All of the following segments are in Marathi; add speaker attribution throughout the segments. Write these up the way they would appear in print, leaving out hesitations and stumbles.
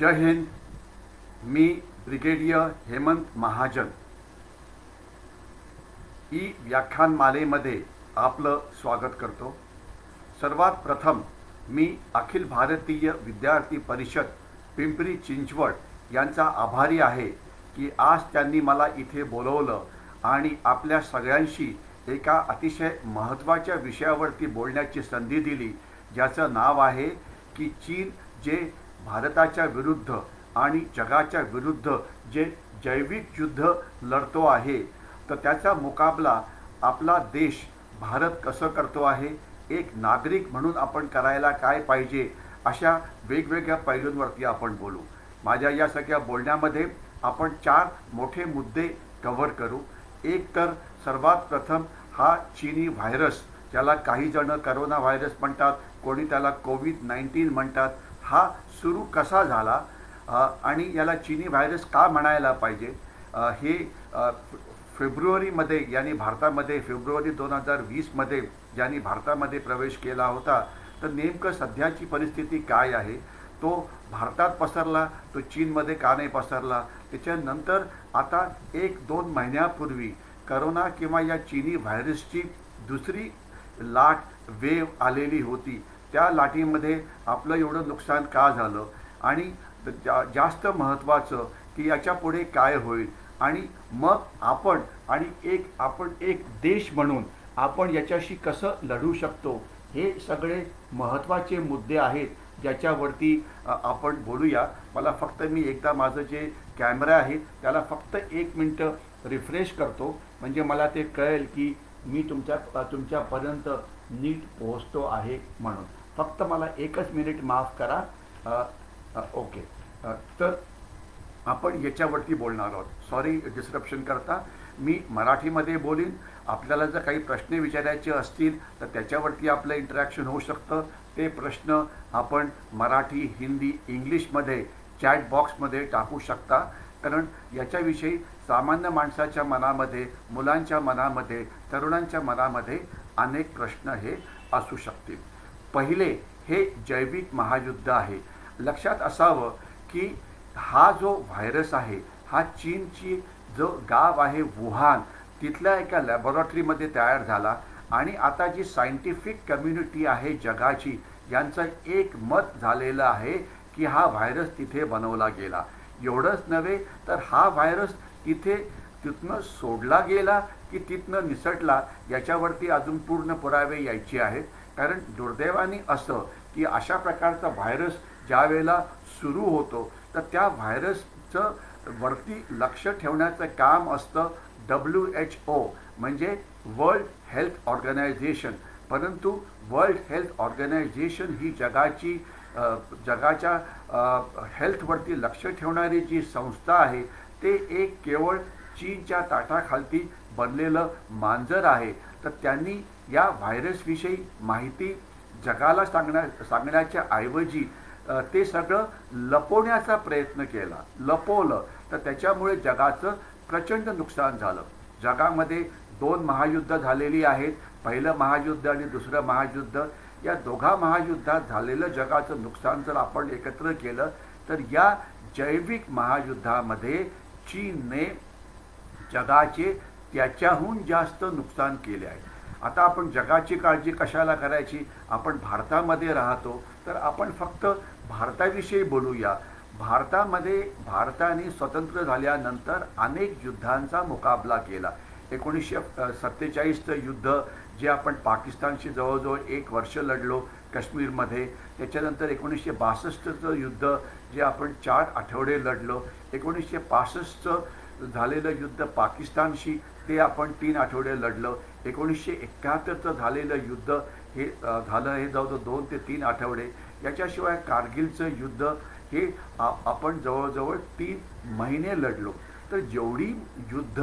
Speaker 1: जय हिंद. मी ब्रिगेडियर हेमंत महाजन ई व्याख्यानमालेमध्ये आपलं स्वागत करतो. सर्वात प्रथम मी अखिल भारतीय विद्यार्थी परिषद पिंपरी चिंचवड यांचा आभारी आहे की आज त्यांनी मला इथे बोलवलं आणि आपल्या सगळ्यांशी एका अतिशय महत्त्वाच्या विषयावरती बोलण्याची संधी दिली, ज्याचं नाव आहे की चीन जे भारताच्या विरुद्ध आणि जगाच्या विरुद्ध जे जैविक युद्ध लढतो आहे, तर त्याचा मुकाबला आपला देश भारत कसं करतो आहे, एक नागरिक म्हणून आपण करायला काय पाहिजे, अशा वेगवेगळ्या पैलूंवरती आपण बोलू. माझ्या या सगळ्या बोलण्यामध्ये आपण 4 मोठे मुद्दे कव्हर करू. एक तर सर्वात प्रथम हा चीनी व्हायरस, ज्याला काही जण करोना व्हायरस म्हणतात, कोणी त्याला कोविड-19 म्हणतात, हा सुरू कसा झाला आणि याला चीनी व्हायरस का म्हणायला पाहिजे, हे फेब्रुवारीमध्ये यानी भारतामध्ये फेब्रुवारी 2020मध्ये ज्यांनी भारतामध्ये प्रवेश केला होता, तर नेमकं सध्याची परिस्थिती काय आहे, तो भारतात पसरला, तो चीनमध्ये का नाही पसरला. त्याच्यानंतर आता 1-2 महिन्यापूर्वी करोना किंवा या चीनी व्हायरसची दुसरी लाट वेव आलेली होती. त्या लाटेमध्ये आपलं एवढं नुकसान का झालं आणि जास्त महत्त्वाचं की याच्या पुढे काय होईल, आणि मग आपण एक देश म्हणून आपण याच्याशी कसं लढू शकतो, हे सगळे महत्त्वाचे मुद्दे आहेत ज्याच्यावरती आपण बोलूया. मला फक्त मी एकदा माझं जे कॅमेरा आहे त्याला फक्त 1 मिनटं रिफ्रेश करतो, म्हणजे मला ते कळेल की मी तुमच्यापर्यंत नीट पोहोचतो आहे म्हणून. फक्त मला 1च मिनिट माफ करा. ओके, तर आपण याच्यावरती बोलणार आहोत. सॉरी डिस्क्रप्शन करता. मी मराठीमध्ये बोलीन. आपल्याला जर काही प्रश्न विचारायचे असतील तर त्याच्यावरती आपलं इंटरॅक्शन होऊ शकतं. ते प्रश्न आपण मराठी, हिंदी, इंग्लिशमध्ये चॅट बॉक्समध्ये टाकू शकता, कारण याच्याविषयी सामान्य माणसाच्या मनामध्ये, मुलांच्या मनामध्ये, तरुणांच्या मनामध्ये अनेक प्रश्न हे असू शकतील. पहिले, हे जैविक महायुद्ध आहे. लक्षात असावं की हा जो व्हायरस आहे हा चीनची जो गाव आहे वुहान, तिथल्या एका लॅबोरेटरीमध्ये तयार झाला आणि आता जी सायंटिफिक कम्युनिटी आहे जगाची, यांचं एक मत झालेलं आहे की हा व्हायरस तिथे बनवला गेला. एवढंच नव्हे तर हा व्हायरस तिथनं सोडला गेला की तिथनं निसटला, याच्यावरती अजून पूर्ण पुरावे यायचे आहेत. कारण दुर्दैवाने असं की अशा प्रकारचा व्हायरस ज्या वेळेला सुरू होतो तर त्या व्हायरसचं वरती लक्ष ठेवण्याचं काम असतं WHO, म्हणजे वर्ल्ड हेल्थ ऑर्गनायझेशन. परंतु वर्ल्ड हेल्थ ऑर्गनायझेशन ही जगाच्या हेल्थवरती लक्ष ठेवणारी जी संस्था आहे, ते एक केवळ चीनच्या ताटाखालती बनलेलं मांजर आहे. तर त्यांनी या व्हायरसविषयी माहिती जगाला सांगण्याच्या ऐवजी ते सगळं लपवण्याचा प्रयत्न केला, लपवलं. तर त्याच्यामुळे जगाचं प्रचंड नुकसान झालं. जगामध्ये 2 महायुद्ध झालेली आहेत, पहिलं महायुद्ध आणि दुसरं महायुद्ध. या दोघा महायुद्धात झालेलं जगाचं नुकसान जर आपण एकत्र केलं तर या जैविक महायुद्धामध्ये चीनने जगाचे त्याच्याहून जास्त नुकसान केले आहे. आता आपण जगाची काळजी कशाला करायची, आपण भारतामध्ये राहतो तर आपण फक्त भारताविषयी बोलूया. भारताने स्वतंत्र झाल्यानंतर अनेक युद्धांचा मुकाबला केला. 1947चं युद्ध जे आपण पाकिस्तानशी जवळजवळ 1 वर्ष लढलो काश्मीरमध्ये. त्याच्यानंतर 1962चं युद्ध जे आपण 4 आठवडे लढलो. 1965चं झालेलं युद्ध पाकिस्तानशी, ते आपण 3 आठवडे लढलो. 1971चं झालेलं युद्ध हे झालं हे जवळजवळ 2 ते 3 आठवडे. याच्याशिवाय कारगिलचं युद्ध हे आपण जवळजवळ 3 महिने लढलो. तर जेवढी युद्ध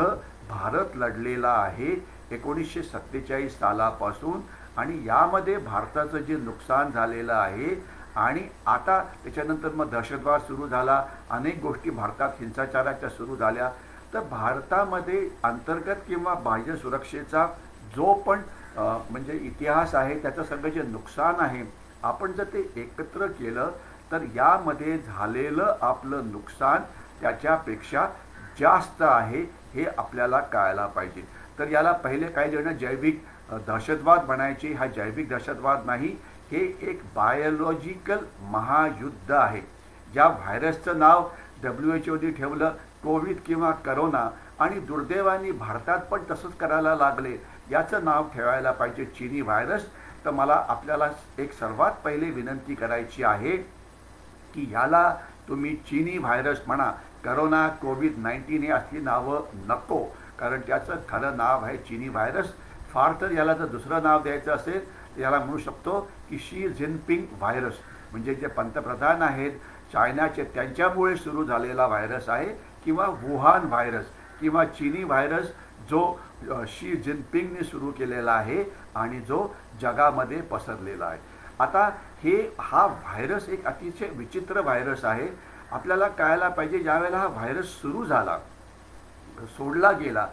Speaker 1: भारत लढलेला आहे 1947 सालापासून, आणि यामध्ये भारताचं जे नुकसान झालेलं आहे, आणि आता त्याच्यानंतर मग दहशतवाद सुरू झाला, अनेक गोष्टी भारतात हिंसाचाराच्या सुरू झाल्या. तर भारतामध्ये अंतर्गत किंवा बाह्य सुरक्षेचा जो पण म्हणजे इतिहास आहे, त्याचं सगळं जे नुकसान आहे, आपण जर ते एकत्र केलं तर यामध्ये झालेलं आपलं नुकसान त्याच्यापेक्षा जास्त आहे हे आपल्याला कळायला पाहिजे. तर याला पहिले काही जण जैविक दहशतवाद म्हणायचे. हा जैविक दहशतवाद नाही, हे एक बायोलॉजिकल महायुद्ध आहे. ज्या व्हायरसचं नाव WHO ठेवलं कोविड किंवा करोना, आणि दुर्दैवाने भारतात पण तसंच करायला लागले, याचं नाव ठेवायला पाहिजे चीनी व्हायरस. तर मला आपल्याला एक सर्वात पहिले विनंती करायची आहे की याला तुम्ही चीनी व्हायरस म्हणा, करोना, कोविड-19 हे असली नावं नको, कारण त्याचं खरं नाव आहे चीनी व्हायरस. फार तर याला जर दुसरं नाव द्यायचं असेल तर याला म्हणू शकतो की शी जिनपिंग व्हायरस, म्हणजे जे पंतप्रधान आहेत चायनाचे त्यांच्यामुळे सुरू झालेला व्हायरस आहे, किंवा वुहान व्हायरस किंवा चीनी व्हायरस जो शी जिनपिंगने सुरू केलेला आहे आणि जो जगामध्ये पसरलेला आहे. आता हा व्हायरस एक अतिशय विचित्र व्हायरस आहे. आपल्याला कळायला पाहिजे ज्यावेळेला हा व्हायरस सुरू झाला, सोडला गेला,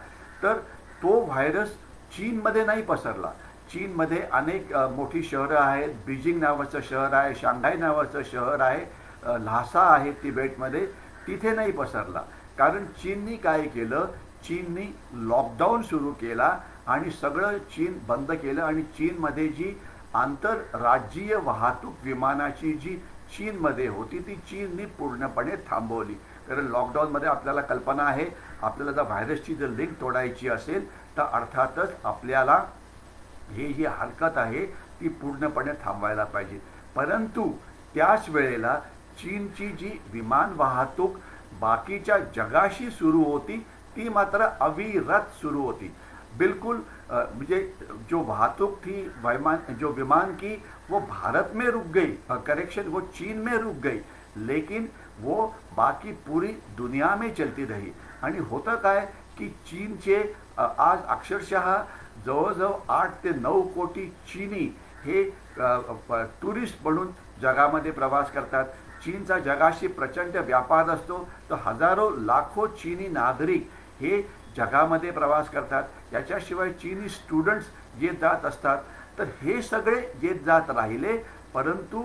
Speaker 1: तर तो व्हायरस चीनमध्ये नाही पसरला. चीनमध्ये अनेक मोठी शहरं आहेत. बीजिंग नावाचं शहर आहे, शांघाय नावाचं शहर आहे, ल्हासा आहे तिबेटमध्ये, तिथे नाही पसरला. कारण चीननी काय केलं, चीननी लॉकडाऊन सुरू केला आणि सगळं चीन बंद केलं. आणि चीनमध्ये जी आंतरराज्यीय वाहतूक विमानाची जी चीनमध्ये होती ती चीननी पूर्णपणे थांबवली. कारण लॉकडाऊनमध्ये आपल्याला कल्पना आहे, आपल्याला जर व्हायरसची जर लिंक तोडायची असेल तर अर्थातच आपल्याला ही जी हरकत आहे ती पूर्णपणे थांबवायला पाहिजे. परंतु त्याच वेळेला चीनची जी विमान वाहतूक बाकीच्या जगाशी सुरू होती ती मात्र अविरत सुरू होती. बिल्कुल मुझे जो वाहतूक थी जो विमान की वो भारत में रुक गई, करेक्शन वो चीन में रुक गई, लेकिन वो बाकी पूरी दुनिया में चलती रही. आणि होतं काय की चीनचे आज अक्षरशः जवळजवळ 8 ते 9 कोटी चीनी हे टुरिस्ट म्हणून जगामध्ये प्रवास करतात. चीनचा जगाशी प्रचंड व्यापार असतो, तर हजारो लाखो चीनी नागरिक हे जगामध्ये प्रवास करतात. याच्याशिवाय चीनी स्टुडंट्स येत जात असतात. तर हे सगळे येत जात राहिले, परंतु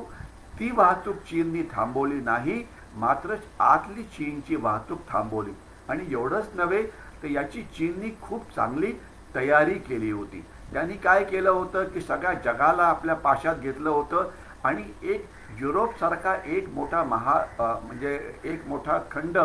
Speaker 1: ती वाहतूक चीननी थांबवली नाही, मात्र आतली चीनची वाहतूक थांबवली. आणि एवढंच नव्हे तर याची चीननी खूप चांगली तयारी केली होती. त्यांनी काय केलं होतं की सगळ्या जगाला आपल्या पाशात घेतलं होतं आणि एक युरोपसारखा एक मोठा म्हणजे एक मोठा खंड,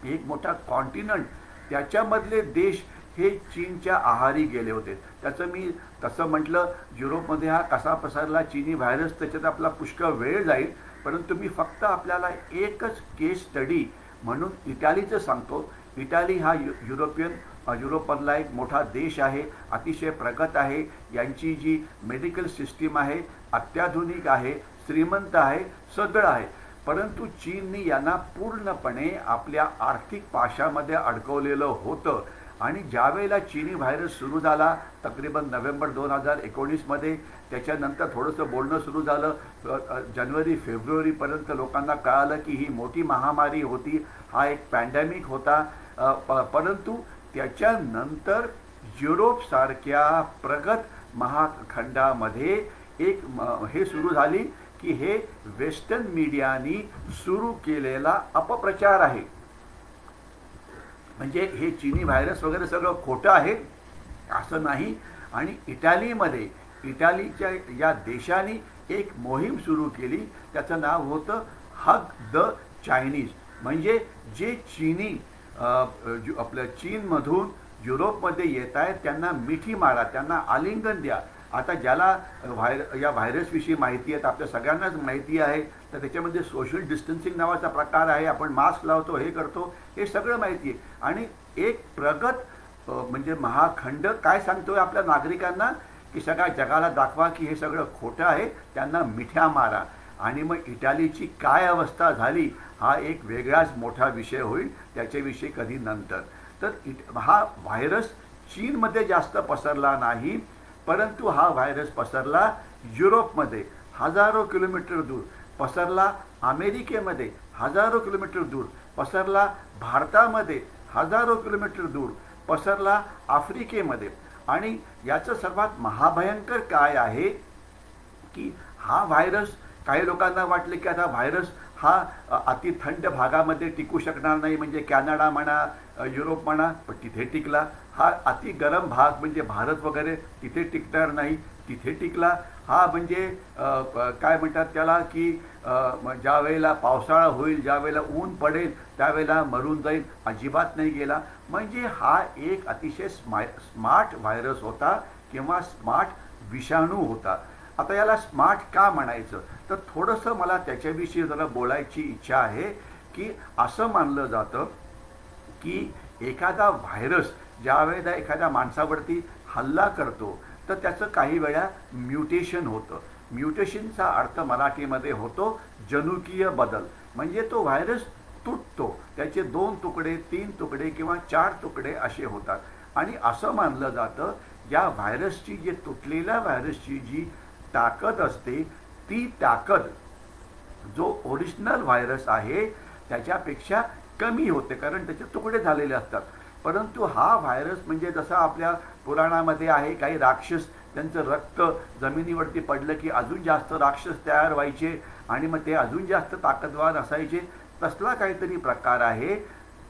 Speaker 1: एक मोठा कॉन्टिनंट, त्याच्यामधले देश हे चीनच्या आहारी गेले होते. त्याचं मी तसं म्हटलं युरोपमध्ये हा कसा पसरला चीनी व्हायरस, त्याच्यात आपला पुष्कळ वेळ जाईल, परंतु मी फक्त आपल्याला एकच केस स्टडी म्हणून इटालीचं सांगतो. इटाली हा युरोपमधला एक मोठा देश आहे, अतिशय प्रगत आहे. यांची जी मेडिकल सिस्टीम आहे अत्याधुनिक आहे, श्रीमंत आहे, सगळं आहे. परंतु चीननी यांना पूर्णपणे आपल्या आर्थिक पाशामध्ये अडकवलेलं होतं. आणि ज्यावेळेला चीनी व्हायरस सुरू झाला तकरीबन नोव्हेंबर 2019मध्ये, त्याच्यानंतर थोडंसं बोलणं सुरू झालं. जानेवारी फेब्रुवारीपर्यंत लोकांना कळालं की ही मोठी महामारी होती, हा एक पॅन्डेमिक होता. परंतु त्याच्यानंतर युरोपसारख्या प्रगत महाखंडामध्ये एक हे सुरू झाली की हे वेस्टर्न मीडियानी सुरू केलेला अपप्रचार आहे. म्हणजे हे चीनी व्हायरस वगैरे सगळं खोटं आहे असं नाही. आणि इटालीच्या या देशाने एक मोहीम सुरू केली, त्याचं नाव होतं हग द चायनीज. म्हणजे जे चीनी आपल्या चीनमधून युरोपमध्ये येत आहेत त्यांना मिठी मारा, त्यांना आलिंगन द्या. आता ज्याला या व्हायरसविषयी माहिती आहे, आपल्या सगळ्यांनाच माहिती आहे, तर त्याच्यामध्ये सोशल डिस्टन्सिंग नावाचा प्रकार आहे, आपण मास्क लावतो, हे करतो, हे सगळं माहिती आहे. आणि एक प्रगत म्हणजे महाखंड काय सांगतोय आपल्या नागरिकांना की सगळ्या जगाला दाखवा की हे सगळं खोटं आहे, त्यांना मिठ्या मारा. आणि मग इटालीची काय अवस्था झाली हा एक वेगळाच मोठा विषय होईल, त्याच्याविषयी कधी नंतर. तर हा व्हायरस चीनमध्ये जास्त पसरला नाही, परंतु हा व्हायरस पसरला युरोपमध्ये हजारो किलोमीटर दूर, पसरला अमेरिकेमध्ये हजारो किलोमीटर दूर, पसरला भारतामध्ये हजारो किलोमीटर दूर, पसरला आफ्रिकेमध्ये. आणि याचं सर्वात महाभयंकर काय आहे की हा व्हायरस काही लोकांना वाटले की आता व्हायरस हा अति थंड भागामध्ये टिकू शकणार नाही, म्हणजे कॅनडा म्हणा, युरोप म्हणा, पण तिथे टिकला. हा अति गरम भाग म्हणजे भारत वगैरे तिथे टिकणार नाही, तिथे टिकला. हा म्हणजे काय म्हणतात त्याला की ज्या वेळेला पावसाळा होईल, ज्या वेळेला ऊन पडेल त्यावेळेला मरून जाईल, अजिबात नाही गेला. म्हणजे हा एक अतिशय स्मार्ट व्हायरस होता किंवा स्मार्ट विषाणू होता. आता याला स्मार्ट का म्हणायचं, तर थोडंसं मला त्याच्याविषयी जरा बोलायची इच्छा आहे. की असं मानलं जातं की एखादा व्हायरस ज्या वेळेला एखाद्या माणसावरती हल्ला करतो तर त्याचं काही वेळा म्युटेशन होतं. म्युटेशनचा अर्थ मराठीमध्ये होतो जनुकीय बदल. म्हणजे तो व्हायरस तुटतो, त्याचे 2 तुकडे, 3 तुकडे किंवा 4 तुकडे असे होतात. आणि असं मानलं जातं या व्हायरसची, जी तुटलेल्या व्हायरसची जी ताकद असते, ती ताकद जो ओरिजिनल व्हायरस आहे त्याच्यापेक्षा कमी होते, कारण त्याचे तुकडे झालेले असतात. परंतु हा व्हायरस म्हणजे जसं आपल्या पुराणामध्ये आहे, काही राक्षस त्यांचं रक्त जमिनीवरती पडलं की अजून जास्त राक्षस तयार व्हायचे आणि मग ते अजून जास्त ताकदवान असायचे, तसला काहीतरी प्रकार आहे.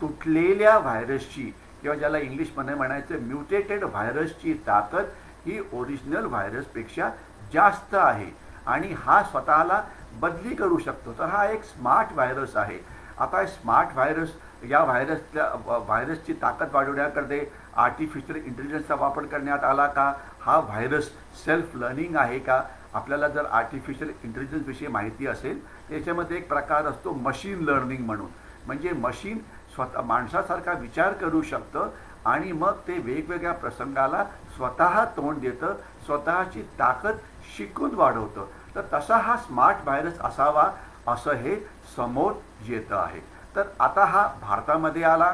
Speaker 1: तुटलेल्या व्हायरसची किंवा ज्याला इंग्लिशमध्ये म्हणायचं म्युटेटेड व्हायरसची ताकद ही ओरिजिनल व्हायरसपेक्षा जास्त आहे आणि हा स्वतःला बदली करू शकतो. तर हा एक स्मार्ट व्हायरस आहे. आता स्मार्ट व्हायरस, या व्हायरसची ताकद वाढवण्याकडे आर्टिफिशियल इंटेलिजन्सचा वापर करण्यात आला का? हा व्हायरस सेल्फ लर्निंग आहे का? आपल्याला जर आर्टिफिशियल इंटेलिजन्सविषयी माहिती असेल, त्याच्यामध्ये एक प्रकार असतो मशीन लर्निंग म्हणून. म्हणजे मशीन स्वतः माणसासारखा विचार करू शकतं आणि मग ते वेगवेगळ्या प्रसंगाला स्वतः तोंड देतं, स्वतःची ताकद शिकून वाढवतं. तर तसा हा स्मार्ट व्हायरस असावा असं हे समोर येतं आहे. तर आता हा भारतामध्ये आला,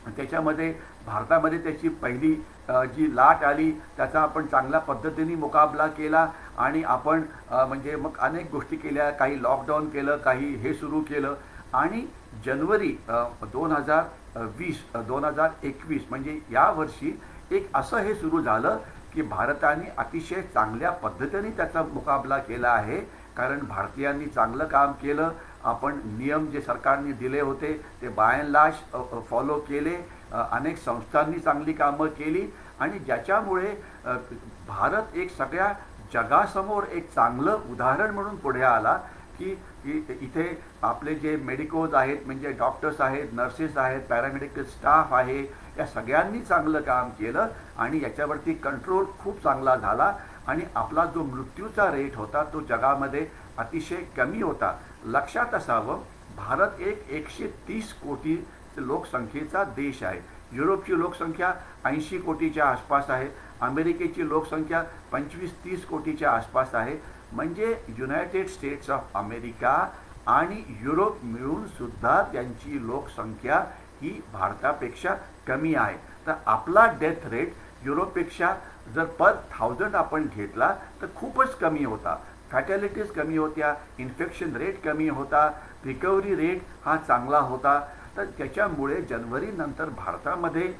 Speaker 1: त्याच्यामध्ये भारतामध्ये त्याची पहिली जी लाट आली त्याचा आपण चांगल्या पद्धतीने मुकाबला केला आणि आपण म्हणजे मग अनेक गोष्टी केल्या, काही लॉकडाऊन केलं, काही हे सुरू केलं आणि जानेवारी 2021 म्हणजे यावर्षी एक असं हे सुरू झालं की भारताने अतिशय चांगल्या पद्धतीने त्याचा मुकाबला केला आहे. कारण भारतीयांनी चांगलं काम केलं. आपण नियम जे सरकारने दिले होते ते बाय अँड लार्ज फॉलो केले. अनेक संस्थांनी चांगली कामं केली आणि ज्याच्यामुळे भारत एक सगळ्या जगासमोर एक चांगलं उदाहरण म्हणून पुढे आला की इथे आपले जे मेडिकोज आहेत, म्हणजे डॉक्टर्स आहेत, नर्सेस आहेत, पॅरामेडिकल स्टाफ आहे, या सगळ्यांनी चांगलं काम केलं आणि याच्यावरती कंट्रोल खूप चांगला झाला आणि आपला जो मृत्यूचा रेट होता तो जगामध्ये अतिशय कमी होता. लक्षात असावं, भारत एक 130 कोटी लोकसंख्येचा देश आहे. युरोपची लोकसंख्या 80 कोटीच्या आसपास आहे. अमेरिकेची लोकसंख्या 25-30 कोटीच्या आसपास आहे. म्हणजे युनायटेड स्टेट्स ऑफ अमेरिका आणि युरोप मिळून सुद्धा त्यांची लोकसंख्या ही भारतापेक्षा कमी आहे. तर आपला डेथ रेट युरोपपेक्षा जर पर 1000 आपण घेतला तर खूपच कमी होता. फॅटॅलिटीज कमी होत्या, इन्फेक्शन रेट कमी होता, रिकव्हरी रेट हा चांगला होता. तर त्याच्यामुळे जानेवारीनंतर भारतामध्ये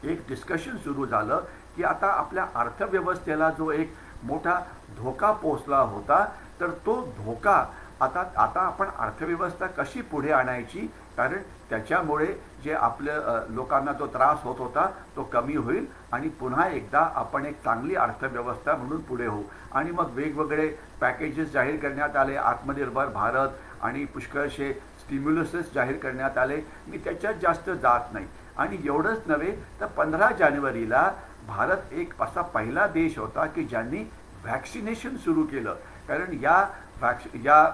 Speaker 1: एक डिस्कशन सुरू झालं की आता आपल्या अर्थव्यवस्थेला जो एक मोठा धोका पोचला होता, तर तो धोका आता आपण अर्थव्यवस्था कशी पुढे आणायची, कारण त्याच्यामुळे जे आपल्या लोकांना जो त्रास होत होता तो कमी होईल आणि पुन्हा एकदा आपण एक चांगली अर्थव्यवस्था म्हणून पुढे होऊ. आणि मग वेगवेगळे पॅकेजेस जाहीर करण्यात आले, आत्मनिर्भर भारत आणि पुष्कळशे स्टिम्युलसेस जाहीर करण्यात आले. मी त्याच्यात जास्त जात नाही. आणि एवढंच नव्हे तर 15 जानेवारीला भारत एक असा पहिला देश होता की ज्यांनी व्हॅक्सिनेशन सुरू केलं. कारण या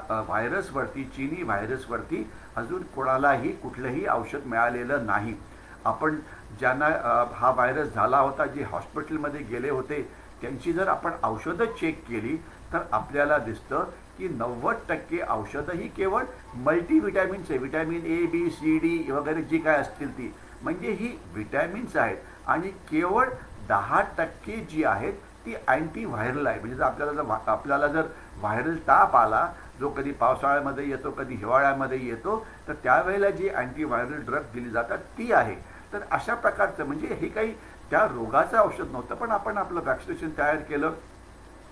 Speaker 1: व्हायरसवरती, चीनी व्हायरसवरती अजून कोणालाही कुठलंही औषध मिळालेलं नाही. आपण ज्यांना हा व्हायरस झाला होता, जे हॉस्पिटलमध्ये गेले होते, त्यांची जर आपण औषधं चेक केली तर आपल्याला दिसतं की 90% औषधं ही केवळ मल्टीव्हिटॅमिन्स आहे. Vitamin A, B, C, D वगैरे जी काय असतील ती, म्हणजे ही व्हिटॅमिन्स आहेत आणि केवळ 10% जी आहेत ती अँटीव्हायरल आहे. म्हणजे आपल्याला जर व्हायरल ताप आला, जो कधी पावसाळ्यामध्ये येतो, कधी हिवाळ्यामध्ये येतो, तर त्यावेळेला जी अँटीव्हायरल ड्रग दिली जातात ती आहे. तर अशा प्रकारचं, म्हणजे हे काही त्या रोगाचं औषध नव्हतं, पण आपण आपलं वॅक्सिनेशन तयार केलं,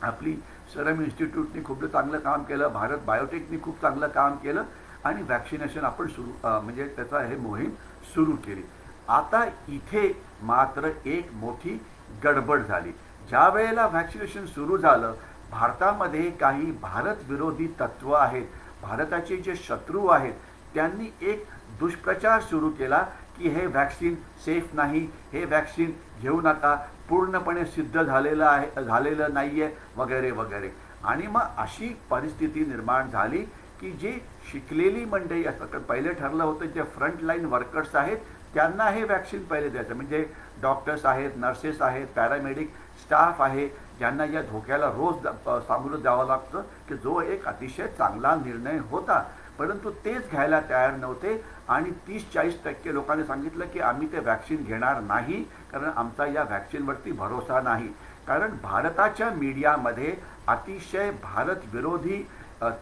Speaker 1: आपली सेरम इन्स्टिट्यूटने खूप चांगलं काम केलं, भारत बायोटेकने खूप चांगलं काम केलं आणि वॅक्सिनेशन आपण म्हणजे त्याचा हे मोहीम सुरू केली. आता इथे मात्र एक मोठी गडबड झाली. ज्या वेळेला वॅक्सिनेशन सुरू झालं, भारतामध्ये काही भारत विरोधी तत्व आहेत, भारताचे जे शत्रू आहेत, त्यांनी एक दुष्प्रचार सुरू केला की हे वॅक्सिन सेफ नाही, हे वॅक्सिन घेऊ नका, पूर्णपणे सिद्ध झालेलं नाही आहे वगैरे वगैरे. आणि मग अशी परिस्थिती निर्माण झाली की जे शिकलेली मंडळी असतात, पहिले ठरलं होतं जे फ्रंटलाईन वर्कर्स आहेत त्यांना हे वॅक्सिन पहिले द्यायचं, म्हणजे डॉक्टर्स आहेत, नर्सेस आहेत, पॅरामेडिक स्टाफ आहे, ज्यांना या धोक्याला रोज सामोरं जावं लागतं, की जो एक अतिशय चांगला निर्णय होता. परंतु तेच घ्यायला तयार नव्हते आणि 30-40% लोकांनी सांगितलं की आम्ही ते वॅक्सिन घेणार नाही, कारण आमचा या वॅक्सिनवरती भरोसा नाही. कारण भारताच्या मीडियामध्ये अतिशय भारत विरोधी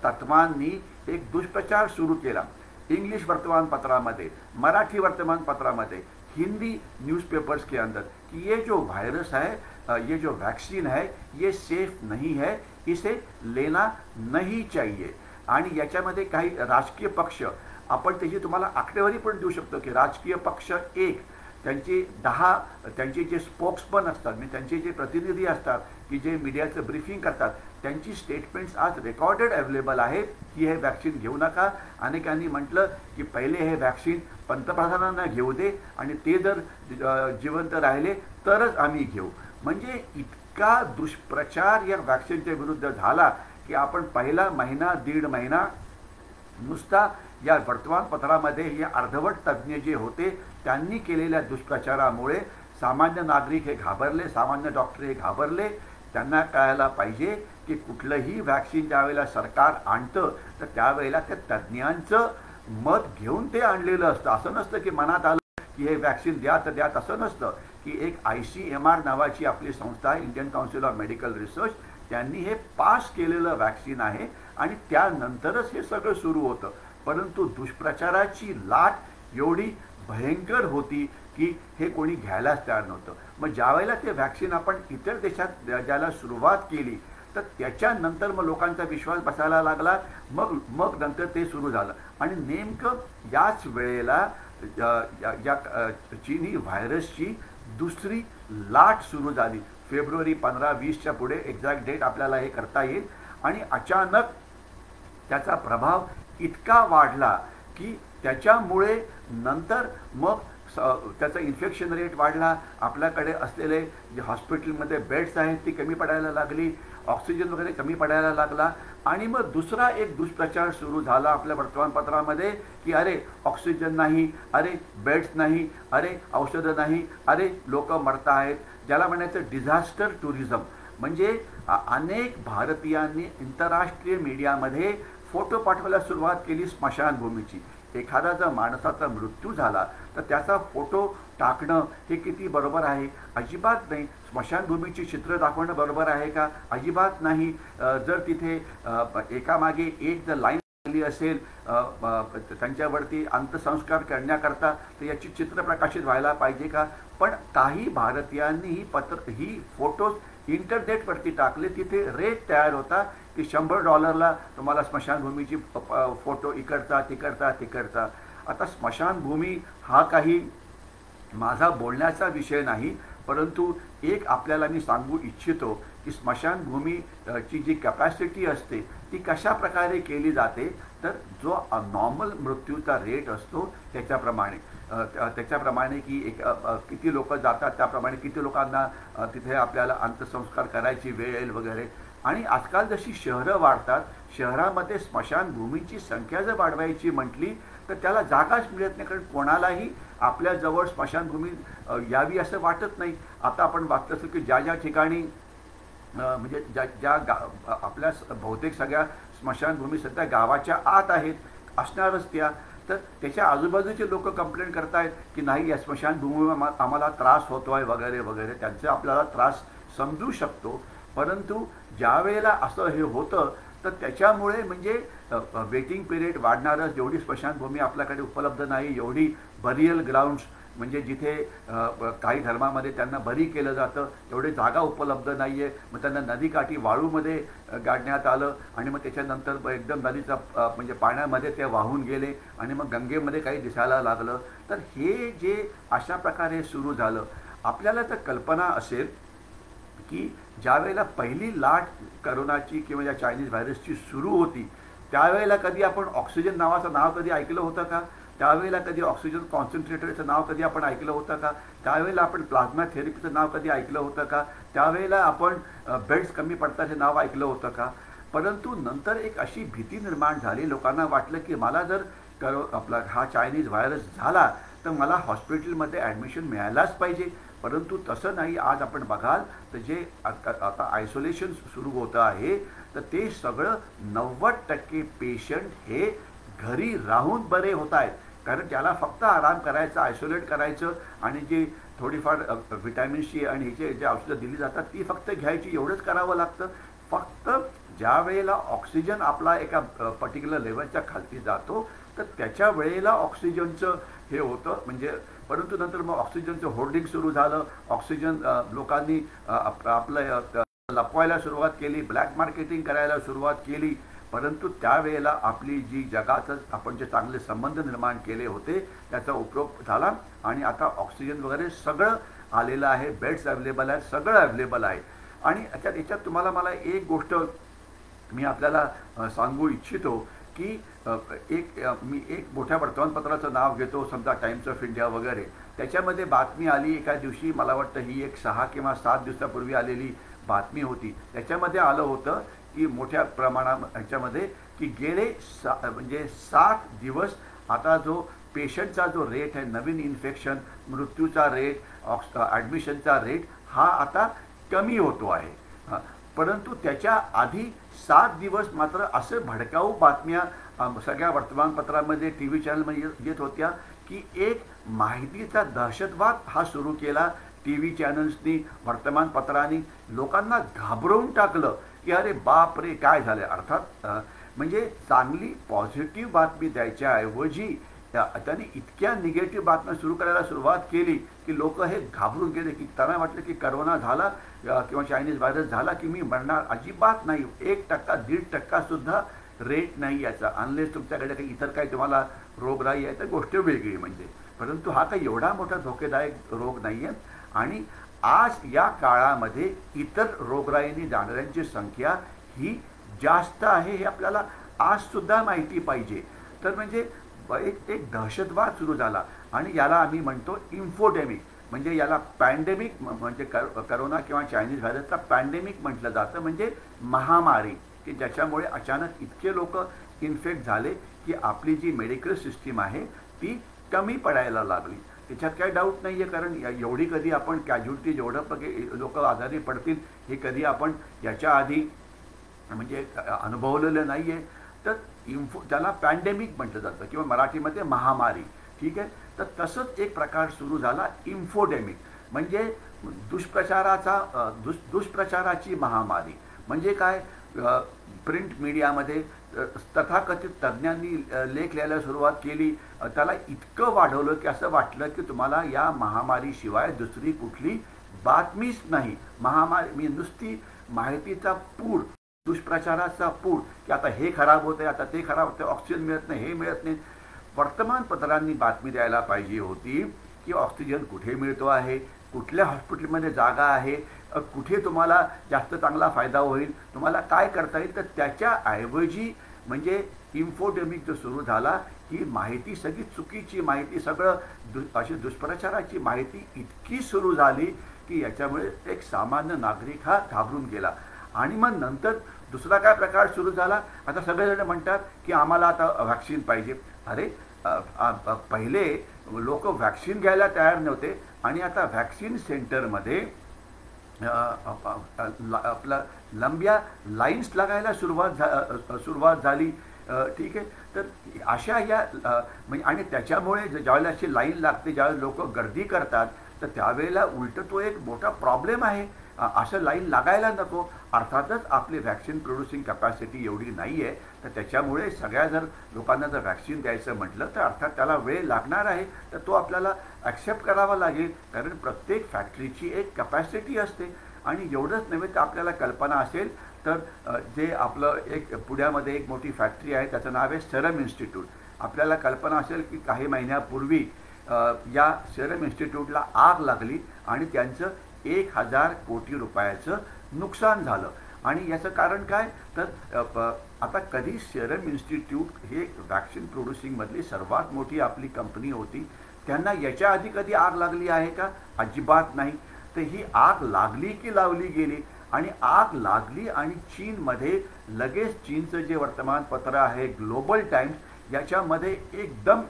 Speaker 1: तत्वांनी एक दुष्प्रचार सुरू केला. इंग्लिश वर्तमानपत्रामध्ये, मराठी वर्तमानपत्रामध्ये, हिंदी न्यूज़पेपर्स के अंदर कि ये जो वायरस है, ये जो वैक्सीन है, ये सेफ नहीं है, इसे लेना नहीं चाहिए. आणि याच्यामध्ये काही राजकीय पक्ष, आपण त्याची तुम्हाला आकडेवारी पण देऊ शकतो की राजकीय पक्ष 1, त्यांचे जे स्पोक्समन असतात, म्हणजे त्यांचे जे प्रतिनिधी असतात की जे मीडियाचं ब्रीफिंग करतात, त्यांची स्टेटमेंट्स आज रेकॉर्डेड अवेलेबल आहेत की हे वॅक्सिन घेऊ नका. अनेकांनी म्हटलं की पहिले हे वॅक्सिन पंतप्रधानांना घेऊ दे आणि ते जर जिवंत राहिले तरच आम्ही घेऊ. म्हणजे इतका दुष्प्रचार या वॅक्सिनच्या विरुद्ध झाला की आपण पहिला महिना, दीड महिना नुसता या वर्तमानपत्रामध्ये हे अर्धवट तज्ज्ञ जे होते त्यांनी केलेल्या दुष्प्रचारामुळे सामान्य नागरिक हे घाबरले, सामान्य डॉक्टर हे घाबरले. त्यांना कळायला पाहिजे की कुठलंही वॅक्सिन ज्यावेळेला सरकार आणतं तर त्यावेळेला त्या तज्ज्ञांचं मत घेऊन ते आणलेलं असतं. असं नसतं की मनात आलं की हे वॅक्सिन द्या तर द्या, तसं नसतं. की एक ICMR नावाची आपली संस्था, Indian council of medical research, त्यांनी हे पास केलेलं वॅक्सिन आहे आणि त्यानंतरच हे सगळं सुरू होतं. परंतु दुष्प्रचाराची लाट एवढी भयंकर होती की हे कोणी घ्यायलाच तयार नव्हतं. मग ज्यावेळेला ते वॅक्सिन आपण इतर देशात द्यायला सुरुवात केली तर त्याच्यानंतर मग लोकांचा विश्वास बसायला लागला. मग नंतर ते सुरू झालं आणि नेमकं याच वेळेला या चीनी व्हायरसची दुसरी लाट सुरू झाली. फेब्रुवारी 15-20च्या पुढे एक्झॅक्ट डेट आपल्याला हे करता येईल. आणि अचानक त्याचा प्रभाव इतका वाढला की त्याच्यामुळे नंतर मग त्याचा इन्फेक्शन रेट वाढला. आपल्याकडे असलेले जे हॉस्पिटलमध्ये बेड्स आहेत ती कमी पडायला लागली, ऑक्सिजन वगैरे कमी पडायला लागला. आणि मग दुसरा एक दुष्प्रचार सुरू झाला आपल्या वर्तमानपत्रामध्ये की अरे ऑक्सिजन नाही, अरे बेड्स नाही, अरे औषधं नाही, अरे लोक मरत आहेत, ज्याला म्हणायचं डिझास्टर टुरिझम. म्हणजे अनेक भारतीयांनी आंतरराष्ट्रीय मीडियामध्ये फोटो पाठवायला सुरुवात केली स्मशानभूमीची. एखादा जर माणसाचा मृत्यू झाला तर त्याचा फोटो टाकणं हे किती बरोबर आहे? अजिबात नाही. स्मशानभूमीची चित्र दाखवणं बरोबर आहे का? अजिबात नाही. जर तिथे एकामागे एक जर लाईन लागली असेल त्यांच्यावरती अंत्यसंस्कार करण्याकरता तर याची चित्र प्रकाशित व्हायला पाहिजे का? पण काही भारतीयांनी ही फोटोज इंटरनेटवरती टाकले. तिथे रेट तयार होता की $100 तुम्हाला स्मशानभूमीची फोटो इकडचा तिकडचा. आता स्मशानभूमी हा काही माझा बोलण्याचा विषय नाही, परंतु एक आपल्याला मी सांगू इच्छितो की स्मशानभूमीची जी कॅपॅसिटी असते ती कशा प्रकारे केली जाते. तर जो नॉर्मल मृत्यूचा रेट असतो त्याच्याप्रमाणे की किती लोक जातात त्याप्रमाणे किती लोकांना तिथे आपल्याला अंत्यसंस्कार करायची वेळ येईल वगैरे. आणि आजकाल जशी शहरं वाढतात, शहरामध्ये स्मशानभूमीची संख्या जर वाढवायची म्हटली तर त्याला जागाच मिळत नाही, कारण कोणालाही आपल्याजवळ स्मशानभूमी यावी असं वाटत नाही. आता आपण वाटत असतो की ज्या ठिकाणी म्हणजे ज्या आपल्या बहुतेक सगळ्या स्मशानभूमी सध्या गावाच्या आत आहेत असणारच त्या, तर त्याच्या आजूबाजूचे लोक कंप्लेंट करतायत की नाही या स्मशानभूमीवर आम्हाला त्रास होतो आहे वगैरे वगैरे. त्यांचे आपल्याला त्रास समजू शकतो. परंतु ज्या वेळेला असं हे होतं तर त्याच्यामुळे म्हणजे वेटिंग पिरियड वाढणारच. जेवढी स्मशानभूमी आपल्याकडे उपलब्ध नाही, एवढी बरियल ग्राउंड्स म्हणजे जिथे काही धर्मामध्ये त्यांना बरी केलं जातं तेवढे जागा उपलब्ध नाही आहे, मग त्यांना नदीकाठी वाळूमध्ये गाडण्यात आलं आणि मग त्याच्यानंतर एकदम नदीचा म्हणजे पाण्यामध्ये ते वाहून गेले आणि मग गंगेमध्ये काही दिसायला लागलं. तर हे जे अशा प्रकारे सुरू झालं, आपल्याला तर कल्पना असेल की ज्यावेळेला पहिली लाट करोनाची किंवा या चायनीज व्हायरसची सुरू होती त्यावेळेला कधी आपण ऑक्सिजन नावाचं नाव कधी ऐकलं होतं का? त्यावेळेला कधी ऑक्सिजन कॉन्सन्ट्रेटरचं नाव कधी आपण ऐकलं होतं का? त्यावेळेला आपण प्लाझ्मा थेरपीचं नाव कधी ऐकलं होतं का? त्यावेळेला आपण बेड्स कमी पडतात हे नाव ऐकलं होतं का? परंतु नंतर एक अशी भीती निर्माण झाली, लोकांना वाटलं की मला जर आपला हा चायनीज व्हायरस झाला तर मला हॉस्पिटलमध्ये ॲडमिशन मिळायलाच पाहिजे. परंतु तसं नाही. आज आपण बघाल तर जे आता आयसोलेशन सुरू होतं आहे तर ते सगळं 90% पेशंट हे घरी राहून बरे होत आहेत, कारण त्याला फक्त आराम करायचा, आयसोलेट करायचं आणि जी थोडीफार व्हिटॅमिन सी आणि ह्याचे जे औषधं दिली जातात ती फक्त घ्यायची, एवढंच करावं लागतं. फक्त ज्या वेळेला ऑक्सिजन आपला एका पर्टिक्युलर लेवलच्या खालती जातो तर त्याच्या वेळेला ऑक्सिजनचं हे होतं म्हणजे. परंतु नंतर मग ऑक्सिजनचं होर्डिंग सुरू झालं, ऑक्सिजन लोकांनी आपलं लपवायला सुरुवात केली, ब्लॅक मार्केटिंग करायला सुरुवात केली. परंतु त्यावेळेला आपली जी जगाचं आपण जे चांगले संबंध निर्माण केले होते त्याचा उपयोग झाला आणि आता ऑक्सिजन वगैरे सगळं आलेलं आहे, बेड्स अवेलेबल आहेत, सगळं अवेलेबल आहे. आणि याच्यात तुम्हाला मला एक गोष्ट मी आपल्याला सांगू इच्छितो की मी एक मोठ्या वर्तमानपत्राचं नाव घेतो, समजा टाइम्स ऑफ इंडिया वगैरे. त्याच्यामध्ये बातमी आली एका दिवशी, मला वाटतं ही एक 6 किंवा 7 दिवसापूर्वी आलेली बातमी होती. त्याच्यामध्ये आलं होतं की मोठ्या ह्याच्यामध्ये की गेले म्हणजे 7 दिवस आता जो पेशंटचा जो रेट आहे, नवीन इन्फेक्शन, मृत्यूचा रेट, ॲडमिशनचा रेट हा आता कमी होतो आहे. परंतु त्याच्या आधी 7 दिवस मात्र असे भडकाऊ बातम्या सगळ्या वर्तमानपत्रामध्ये, टी व्ही चॅनलमध्ये येत होत्या की एक माहितीचा दहशतवाद हा सुरू केला. टी व्ही चॅनल्सनी, वर्तमानपत्रांनी लोकांना घाबरवून टाकलं की अरे बाप रे काय झालं. अर्थात म्हणजे चांगली पॉझिटिव्ह बातमी द्यायच्याऐवजी त्यांनी इतक्या निगेटिव्ह बातम्या सुरू करायला सुरुवात केली की लोक हे घाबरून गेले की त्यांना वाटलं की करोना झाला किंवा चायनीज व्हायरस झाला की मी मरणार. अजिबात नाही. 1%, 1.5% सुद्धा रेट नाही याचा, अनलेस तुमच्याकडे काही इतर काही तुम्हाला रोगराई आहे तर गोष्ट वेगळी म्हणजे. परंतु हा काही एवढा मोठा धोकेदायक रोग नाही आहे. आणि आज या काळामध्ये इतर रोगराईने जाणाऱ्यांची संख्या ही जास्त आहे हे आपल्याला आजसुद्धा माहिती पाहिजे. तर म्हणजे एक दहशतवाद सुरू झाला आणि याला आम्ही म्हणतो इन्फोडेमिक. म्हणजे याला पॅन्डेमिक म्हणजे करोना किंवा चायनीज व्हायरसचा पॅन्डेमिक म्हटलं जातं, म्हणजे महामारी की ज्याच्यामुळे अचानक इतके लोक इन्फेक्ट झाले की आपली जी मेडिकल सिस्टीम आहे ती कमी पडायला लागली. त्याच्यात काही डाऊट नाही आहे, कारण एवढी कधी आपण कॅज्युलिटी जेवढं लोक आजारी पडतील हे कधी आपण याच्या आधी म्हणजे अनुभवलेलं नाही आहे. तर त्याला पॅन्डेमिक म्हटलं जातं किंवा मराठीमध्ये महामारी. ठीक आहे. तर तसंच एक प्रकार सुरू झाला इन्फोडेमिक, म्हणजे दुष्प्रचाराची महामारी. म्हणजे काय, प्रिंट मीडियामध्ये तथाकथित तज्ज्ञांनी लेख लिहायला सुरुवात केली. त्याला इतकं वाढवलं की असं वाटलं की तुम्हाला या महामारीशिवाय दुसरी कुठली बातमीच नाही. मी नुसती माहितीचा पूर, दुष्प्रचाराचा पूर की आता हे खराब होतं, आता ते खराब होतं, ऑक्सिजन मिळत नाही, हे मिळत नाही. वर्तमानपत्रांनी बातमी द्यायला पाहिजे होती की ऑक्सिजन कुठे मिळतो आहे, कुठल्या हॉस्पिटलमध्ये जागा आहे, कुठे तुम्हाला जास्त चांगला फायदा होईल, तुम्हाला काय करता येईल. तर त्याच्याऐवजी म्हणजे इन्फोडेमिक जो सुरू झाला ही माहिती सगळी चुकीची माहिती, सगळं अशी दुष्प्रचाराची माहिती इतकी सुरू झाली की याच्यामुळे एक सामान्य नागरिक हा घाबरून गेला. आणि मग नंतर दुसरा काय प्रकार सुरू झाला. आता सगळेजण म्हणतात की आम्हाला आता व्हॅक्सिन पाहिजे. अरे पहिले लोक व्हॅक्सिन घ्यायला तयार नव्हते आणि आता व्हॅक्सिन सेंटरमध्ये आपला लंब्या लाईन्स लागायला सुरुवात झाली. ठीक आहे. तर अशा या म्हणजे आणि त्याच्यामुळे ज्यावेळेला अशी लाईन लागते, ज्यावेळेला लोक गर्दी करतात तर त्यावेळेला उलट तो एक मोठा प्रॉब्लेम आहे असं लाईन लागायला नको. अर्थातच आपली व्हॅक्सिन प्रोड्युसिंग कॅपॅसिटी एवढी नाही आहे, तर त्याच्यामुळे सगळ्या जर लोकांना जर व्हॅक्सिन द्यायचं म्हटलं तर अर्थात त्याला वेळ लागणार आहे. तर तो आपल्याला ॲक्सेप्ट करावा लागेल, कारण प्रत्येक फॅक्टरीची एक कॅपॅसिटी असते. आणि एवढंच नव्हे तर आपल्याला कल्पना असेल तर जे आपलं एक पुण्यामध्ये एक मोठी फॅक्टरी आहे, त्याचं नाव आहे सेरम इन्स्टिट्यूट. आपल्याला कल्पना असेल की काही महिन्यापूर्वी या सेरम इन्स्टिट्यूटला आग लागली आणि त्यांचं 1000 कोटी रुपयाचं नुकसान झालं. आणि याचं कारण काय, तर आता कधी सेरम इन्स्टिट्यूट हे वॅक्सिन प्रोड्युसिंगमधली सर्वात मोठी आपली कंपनी होती, त्यांना याच्या आधी कधी आग लागली आहे का? अजिबात नाही. तर ही आग लागली की लावली गेली, आणि आग लागली आणि चीनमध्ये लगेच चीनचं जे वर्तमानपत्र आहे ग्लोबल टाइम्स, याच्यामध्ये एकदम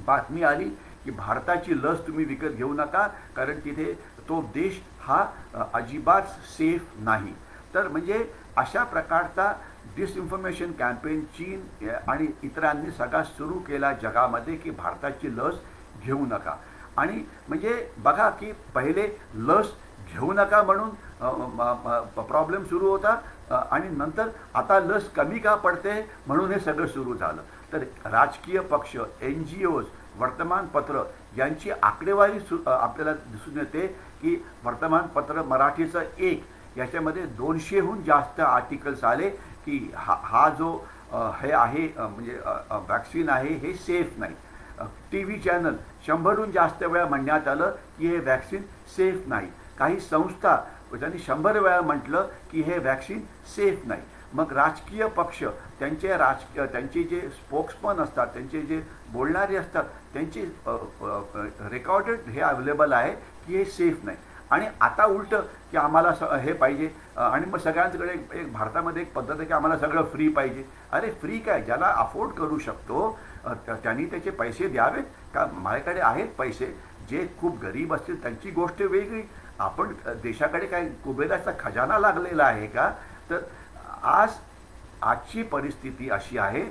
Speaker 1: बातमी आली की भारताची लस तुम्ही विकत घेऊ नका, कारण तिथे तो देश हा अजिबात सेफ नाही. तर म्हणजे अशा प्रकारचा डिसइन्फॉर्मेशन कॅम्पेन चीन आणि इतरांनी सगळा सुरू केला जगामध्ये की भारताची लस घेऊ नका. आणि म्हणजे बघा की पहिले लस घेऊ नका म्हणून प्रॉब्लेम सुरू होता, आणि नंतर आता लस कमी का पडते म्हणून हे सगळं सुरू झालं. तर राजकीय पक्ष, NGOज, वर्तमानपत्र यांची आकडेवारी आपल्याला दिसून येते की वर्तमानपत्र मराठीचं एक याच्यामध्ये 200हून जास्त आर्टिकल्स आले की हा जो हे आहे म्हणजे वॅक्सिन आहे हे सेफ नाही. TV चॅनल 100हून जास्त वेळा म्हणण्यात आलं की हे वॅक्सिन सेफ नाही. काही संस्था त्यांनी 100 वेळा म्हटलं की हे वॅक्सिन सेफ नाही. मग राजकीय पक्ष त्यांचे जे स्पोक्समन असतात, त्यांचे जे बोलणारे असतात, त्यांचे रेकॉर्डेड हे अवेलेबल आहे की हे सेफ नाही. आणि आता उलटं की आम्हाला हे पाहिजे, आणि मग सगळ्यांकडे एक भारतामध्ये एक पद्धत आहे की आम्हाला सगळं फ्री पाहिजे. अरे फ्री काय, ज्याला अफोर्ड करू शकतो त्यांनी त्याचे पैसे द्यावेत का? माझ्याकडे आहेत पैसे, जे खूप गरीब असतील त्यांची गोष्ट वेगळी. आपण देशाकडे काय कुबेराचा खजाना लागलेला आहे का? तर आजची परिस्थिती अशी आहे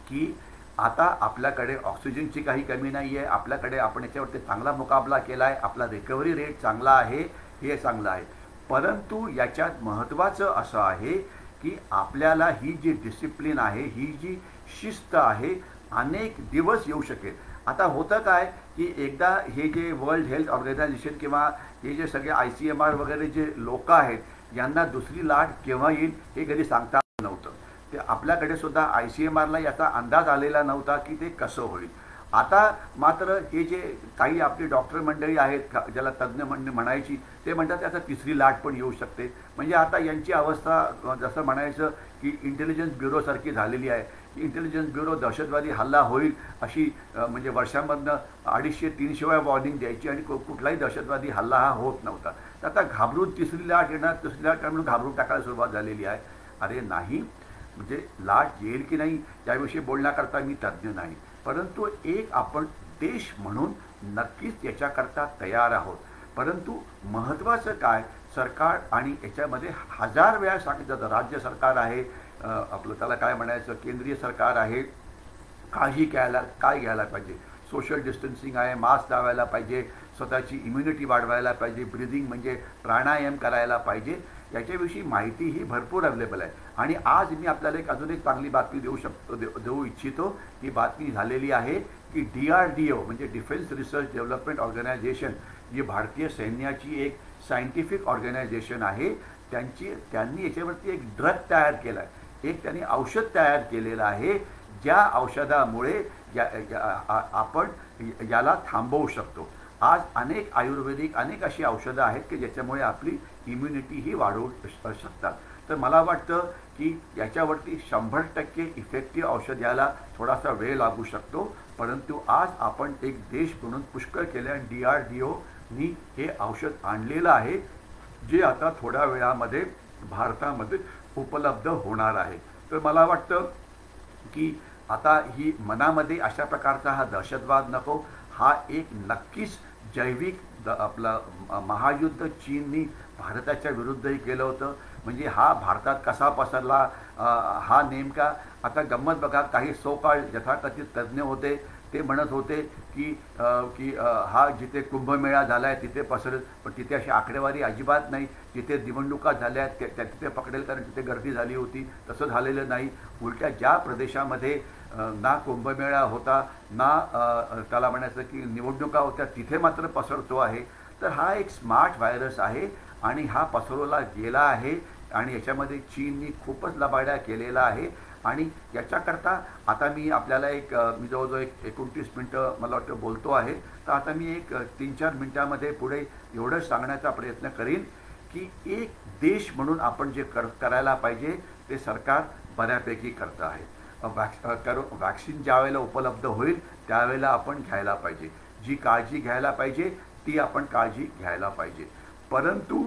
Speaker 1: की आता आपल्याकडे ऑक्सिजनची काही कमी नाही आहे. आपल्याकडे आपण याच्यावरती चांगला मुकाबला केला आहे, आपला रिकव्हरी रेट चांगला आहे, हे चांगलं आहे. परंतु याच्यात महत्त्वाचं असं आहे की आपल्याला ही जी डिसिप्लिन आहे, ही जी शिस्त आहे, अनेक दिवस येऊ शकेल. आता होतं काय की एकदा हे जे वर्ल्ड हेल्थ ऑर्गनायझेशन किंवा हे जे सगळे ICMR वगैरे जे लोक आहेत, यांना दुसरी लाट केव्हा येईल हे कधी सांगता नव्हतं. ते आपल्याकडे सुद्धा ICMRला याचा अंदाज आलेला नव्हता की ते कसं होईल. आता मात्र हे जे काही आपली डॉक्टर मंडळी आहेत, ज्याला तज्ज्ञ म्हणायची, ते म्हणतात त्याचा तिसरी लाट पण येऊ शकते. म्हणजे आता यांची अवस्था जसं म्हणायचं की इंटेलिजन्स ब्युरोसारखी झालेली आहे. इंटेलिजन्स ब्युरो दहशतवादी हल्ला होईल अशी म्हणजे वर्षांमधनं 250-300 वेळा वॉर्निंग द्यायची, आणि कुठलाही दहशतवादी हल्ला हा होत नव्हता. तर आता घाबरून तिसरी लाट येणार, तिसरी लाट म्हणून घाबरून टाकायला सुरुवात झालेली आहे. अरे नाही, म्हणजे लाट येईल की नाही याविषयी बोलण्याकरता मी तज्ज्ञ नाही, परंतु एक आपण देश म्हणून नक्कीच याच्याकरता तयार आहोत. परंतु महत्त्वाचं काय, सरकार आणि याच्यामध्ये 1000 वेळा सांगितलं जातं, राज्य सरकार आहे, आपलं त्याला काय म्हणायचं, केंद्रीय सरकार आहे, काळजी काय घ्यायला पाहिजे, सोशल डिस्टन्सिंग आहे, मास्क लावायला पाहिजे, स्वतःची इम्युनिटी वाढवायला पाहिजे, ब्रिदिंग म्हणजे प्राणायाम करायला पाहिजे, याच्याविषयी माहिती ही भरपूर अवेलेबल आहे. आणि आज मी आपल्याला अजून एक चांगली बातमी देऊ इच्छितो. ही बातमी झालेली आहे की DRDO म्हणजे डिफेन्स रिसर्च डेव्हलपमेंट ऑर्गनायझेशन, जी भारतीय सैन्याची एक सायंटिफिक ऑर्गनायझेशन आहे, त्यांनी याच्यावरती एक ड्रग तयार केला आहे, एक त्यांनी औषध तयार केलेलं आहे, ज्या औषधामुळे आपण याला थांबवू शकतो. आज अनेक आयुर्वेदिक अनेक अशी औषधं आहेत की ज्याच्यामुळे आपली इम्युनिटी ही वाढवू शकतात. तर मला वाटतं की याच्यावरती 100% इफेक्टिव्ह औषध यायला थोडासा वेळ लागू शकतो, परंतु आज आपण एक देश म्हणून पुष्कळ केले आणि DRDOनी हे औषध आणलेलं आहे, जे आता थोड्या वेळामध्ये भारतामध्ये उपलब्ध होणार आहे. तर मला वाटतं की आता ही मनामध्ये अशा प्रकारचा हा दहशतवाद नको. हा एक नक्कीच जैविक आपलं महायुद्ध चीननी भारताच्या विरुद्धही केलं होतं. म्हणजे हा भारतात कसा पसरला, हा नेमका आता गंमत बघा, काही सो कॉल्ड यथाकथित तज्ज्ञ होते ते म्हणत होते की हा जिथे कुंभमेळा झाला आहे तिथे पसरेल, पण तिथे अशी आकडेवारी अजिबात नाही. जिथे निवडणुका झाल्या आहेत त्या तिथे पकडेल, कारण तिथे गर्दी झाली होती. तसं झालेलं नाही. उलट्या ज्या प्रदेशामध्ये ना कुंभमेळा होता ना त्याला म्हणायचं की निवडणुका होत्या तिथे मात्र पसरतो आहे. तर हा एक स्मार्ट व्हायरस आहे आणि हा पसरवला गेला आहे आणि याच्यामध्ये चीननी खूपच लबाड्या केलेला आहे. आणि याच्याकरता आता मी आपल्याला मी जवळजवळ 29 मिनटं मला वाटतं बोलतो आहे. तर आता मी 3-4 मिनटामध्ये पुढे एवढंच सांगण्याचा प्रयत्न करीन की एक देश म्हणून आपण जे करायला पाहिजे ते सरकार बऱ्यापैकी करतं आहे. वॅक्सिन ज्या वेळेला उपलब्ध होईल त्यावेळेला आपण घ्यायला पाहिजे. जी काळजी घ्यायला पाहिजे ती आपण काळजी घ्यायला पाहिजे. परंतु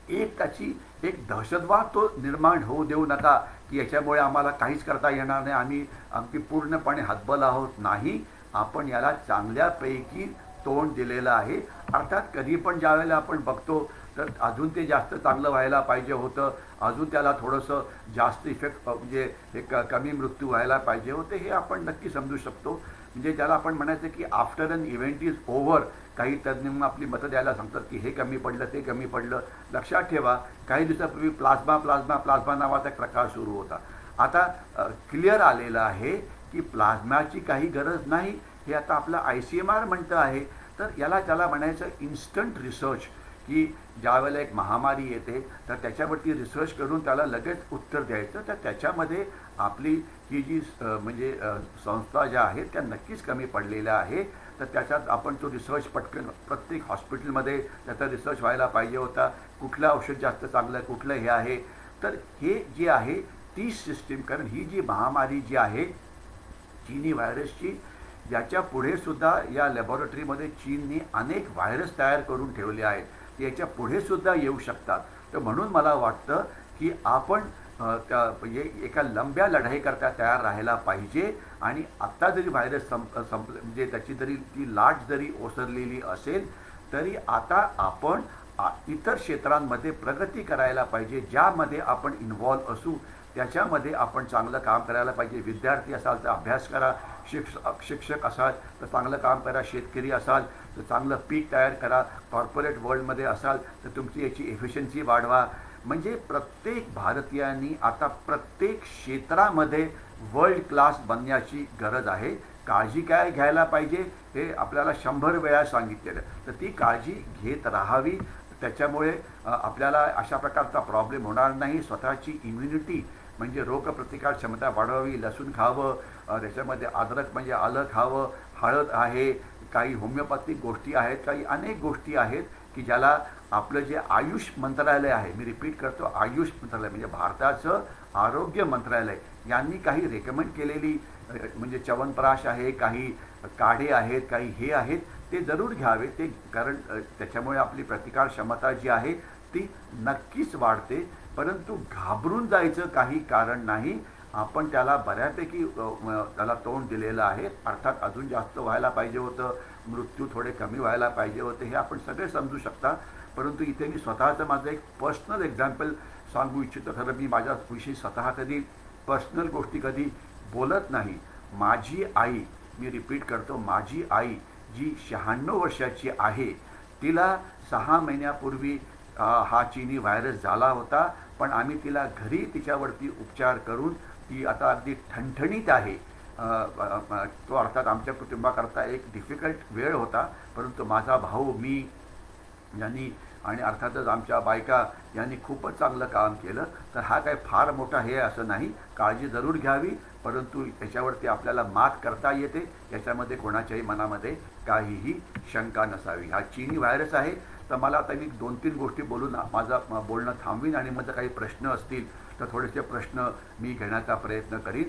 Speaker 1: त्याची एक दहशतवाद तो निर्माण होऊ देऊ नका की याच्यामुळे आम्हाला काहीच करता येणार नाही, आम्ही पूर्णपणे हतबल आहोत. नाही, आपण याला चांगल्यापैकी तोंड दिलेलं आहे. अर्थात कधी पण ज्या वेळेला आपण बघतो तर अजून ते जास्त चांगलं व्हायला पाहिजे होतं, अजून त्याला थोडंसं जास्त इफेक्ट म्हणजे एक कमी मृत्यू व्हायला पाहिजे होते, हे आपण नक्की समजू शकतो. म्हणजे ज्याला आपण म्हणायचं की after an event is over, काही तज्ज्ञ आपली मतं द्यायला सांगतात की हे कमी पडलं ते कमी पडलं. लक्षात ठेवा, काही दिवसापूर्वी प्लाझ्मा नावाचा एक प्रकार सुरू होता. आता क्लिअर आलेलं आहे की प्लाझ्माची काही गरज नाही, हे आता आपलं ICMR म्हणतं आहे. तर त्याला म्हणायचं इन्स्टंट रिसर्च, की ज्या वेळेला एक महामारी येते तर त्याच्यावरती रिसर्च करून त्याला लगेच उत्तर द्यायचं. तर त्याच्यामध्ये आपली ही जी म्हणजे संस्था ज्या आहेत त्या नक्कीच कमी पडलेल्या आहे. तर त्याच्यात आपण तो रिसर्च पटकन प्रत्येक हॉस्पिटलमध्ये त्याचा रिसर्च व्हायला पाहिजे होता. कुठलं औषध जास्त चांगलं, कुठलं हे आहे. तर हे जे आहे ती सिस्टीम, कारण ही जी महामारी जी आहे चीनी व्हायरसची, याच्या पुढे सुद्धा या लॅबॉरेटरीमध्ये चीनने अनेक व्हायरस तयार करून ठेवले आहेत. याच्या पुढे सुद्धा येऊ शकतात. तर म्हणून मला वाटतं की आपण म्हणजे एका लंब्या लढाईकरता तयार राहायला पाहिजे. आणि आत्ता जरी व्हायरस संपलं म्हणजे त्याची जरी ती लाट जरी ओसरलेली असेल तरी आता आपण इतर क्षेत्रांमध्ये प्रगती करायला पाहिजे, ज्यामध्ये आपण इन्व्हॉल्व असू त्याच्यामध्ये आपण चांगलं काम करायला पाहिजे. विद्यार्थी असाल तर अभ्यास करा, शिक्षक असाल तर चांगलं काम करा, शेतकरी असाल तर चांगलं पीक तयार करा, कॉर्पोरेट वर्ल्डमध्ये असाल तर तुमची याची एफिशियन्सी वाढवा. म्हणजे प्रत्येक भारतीयांनी आता प्रत्येक क्षेत्रामध्ये वर्ल्ड क्लास बनण्याची गरज आहे. काळजी काय घ्यायला पाहिजे हे आपल्याला 100 वेळा सांगितलेलं, तर ती काळजी घेत राहावी. त्याच्यामुळे आपल्याला अशा प्रकारचा प्रॉब्लेम होणार नाही. स्वतःची इम्युनिटी म्हणजे रोगप्रतिकार क्षमता वाढवावी. लसूण खावं, त्याच्यामध्ये अद्रक म्हणजे आलं खावं, हळद आहे, काही होमिओपॅथिक गोष्टी आहेत, काही अनेक गोष्टी आहेत की ज्याला आपलं जे आयुष मंत्रालय आहे, मी रिपीट करतो, आयुष मंत्रालय म्हणजे भारताचं आरोग्य मंत्रालय यांनी काही रेकमेंड केलेली म्हणजे च्यवनप्राश आहे, काही काढे आहेत, काही हे आहेत, ते जरूर घ्यावे. ते कारण त्याच्यामुळे आपली प्रतिकार क्षमता जी आहे ती नक्कीच वाढते. परंतु घाबरून जायचं काही कारण नाही. आपण त्याला बऱ्यापैकी त्याला तोंड दिलेलं आहे. अर्थात अजून जास्त व्हायला पाहिजे होतं, मृत्यू थोडे कमी व्हायला पाहिजे होते, हे आपण सगळे समजू शकता. परंतु इथे मी स्वतःचं माझं एक पर्सनल एक्झाम्पल सांगू इच्छितो. खरं मी माझ्याविषयी स्वतः कधी पर्सनल गोष्टी कधी बोलत नाही. माझी आई, मी रिपीट करतो, माझी आई जी 96 वर्षाची आहे, तिला 6 महिन्यापूर्वी हा चीनी व्हायरस झाला होता. पण आम्ही तिला घरी तिच्यावरती उपचार करून ती आता अगदी ठणठणीत आहे. तो अर्थात आमच्या कुटुंबाकरता एक डिफिकल्ट वेळ होता, परंतु माझा भाऊ, मी यांनी आणि अर्थातच आमच्या बायका यांनी खूपच चांगलं काम केलं. तर हा काय फार मोठा हे असं नाही. काळजी जरूर घ्यावी, परंतु याच्यावरती आपल्याला मात करता येते, याच्यामध्ये कोणाच्याही मनामध्ये काहीही शंका नसावी. हा चीनी व्हायरस आहे. तर मला आता मी 2-3 गोष्टी बोलून माझं बोलणं थांबवीन आणि मग काही प्रश्न असतील तर थोडेसे प्रश्न मी घेण्याचा प्रयत्न करीन.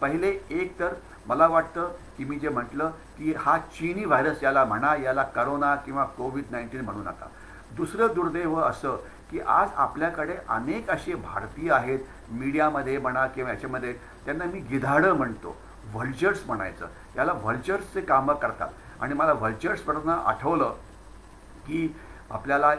Speaker 1: पहिले एक तर मला वाटतं की मी जे म्हटलं की हा चीनी व्हायरस याला म्हणा, याला करोना किंवा कोविड-19 म्हणू नका. दुसरं दुर्दैव असं की आज आपल्याकडे अनेक असे भारतीय आहेत, मीडियामध्ये म्हणा किंवा याच्यामध्ये, त्यांना मी गिधाडं म्हणतो, व्हल्चर्स म्हणायचं. याला व्हल्चर्सचे कामं करतात. आणि मला व्हल्चर्सवरनं आठवलं की आपल्याला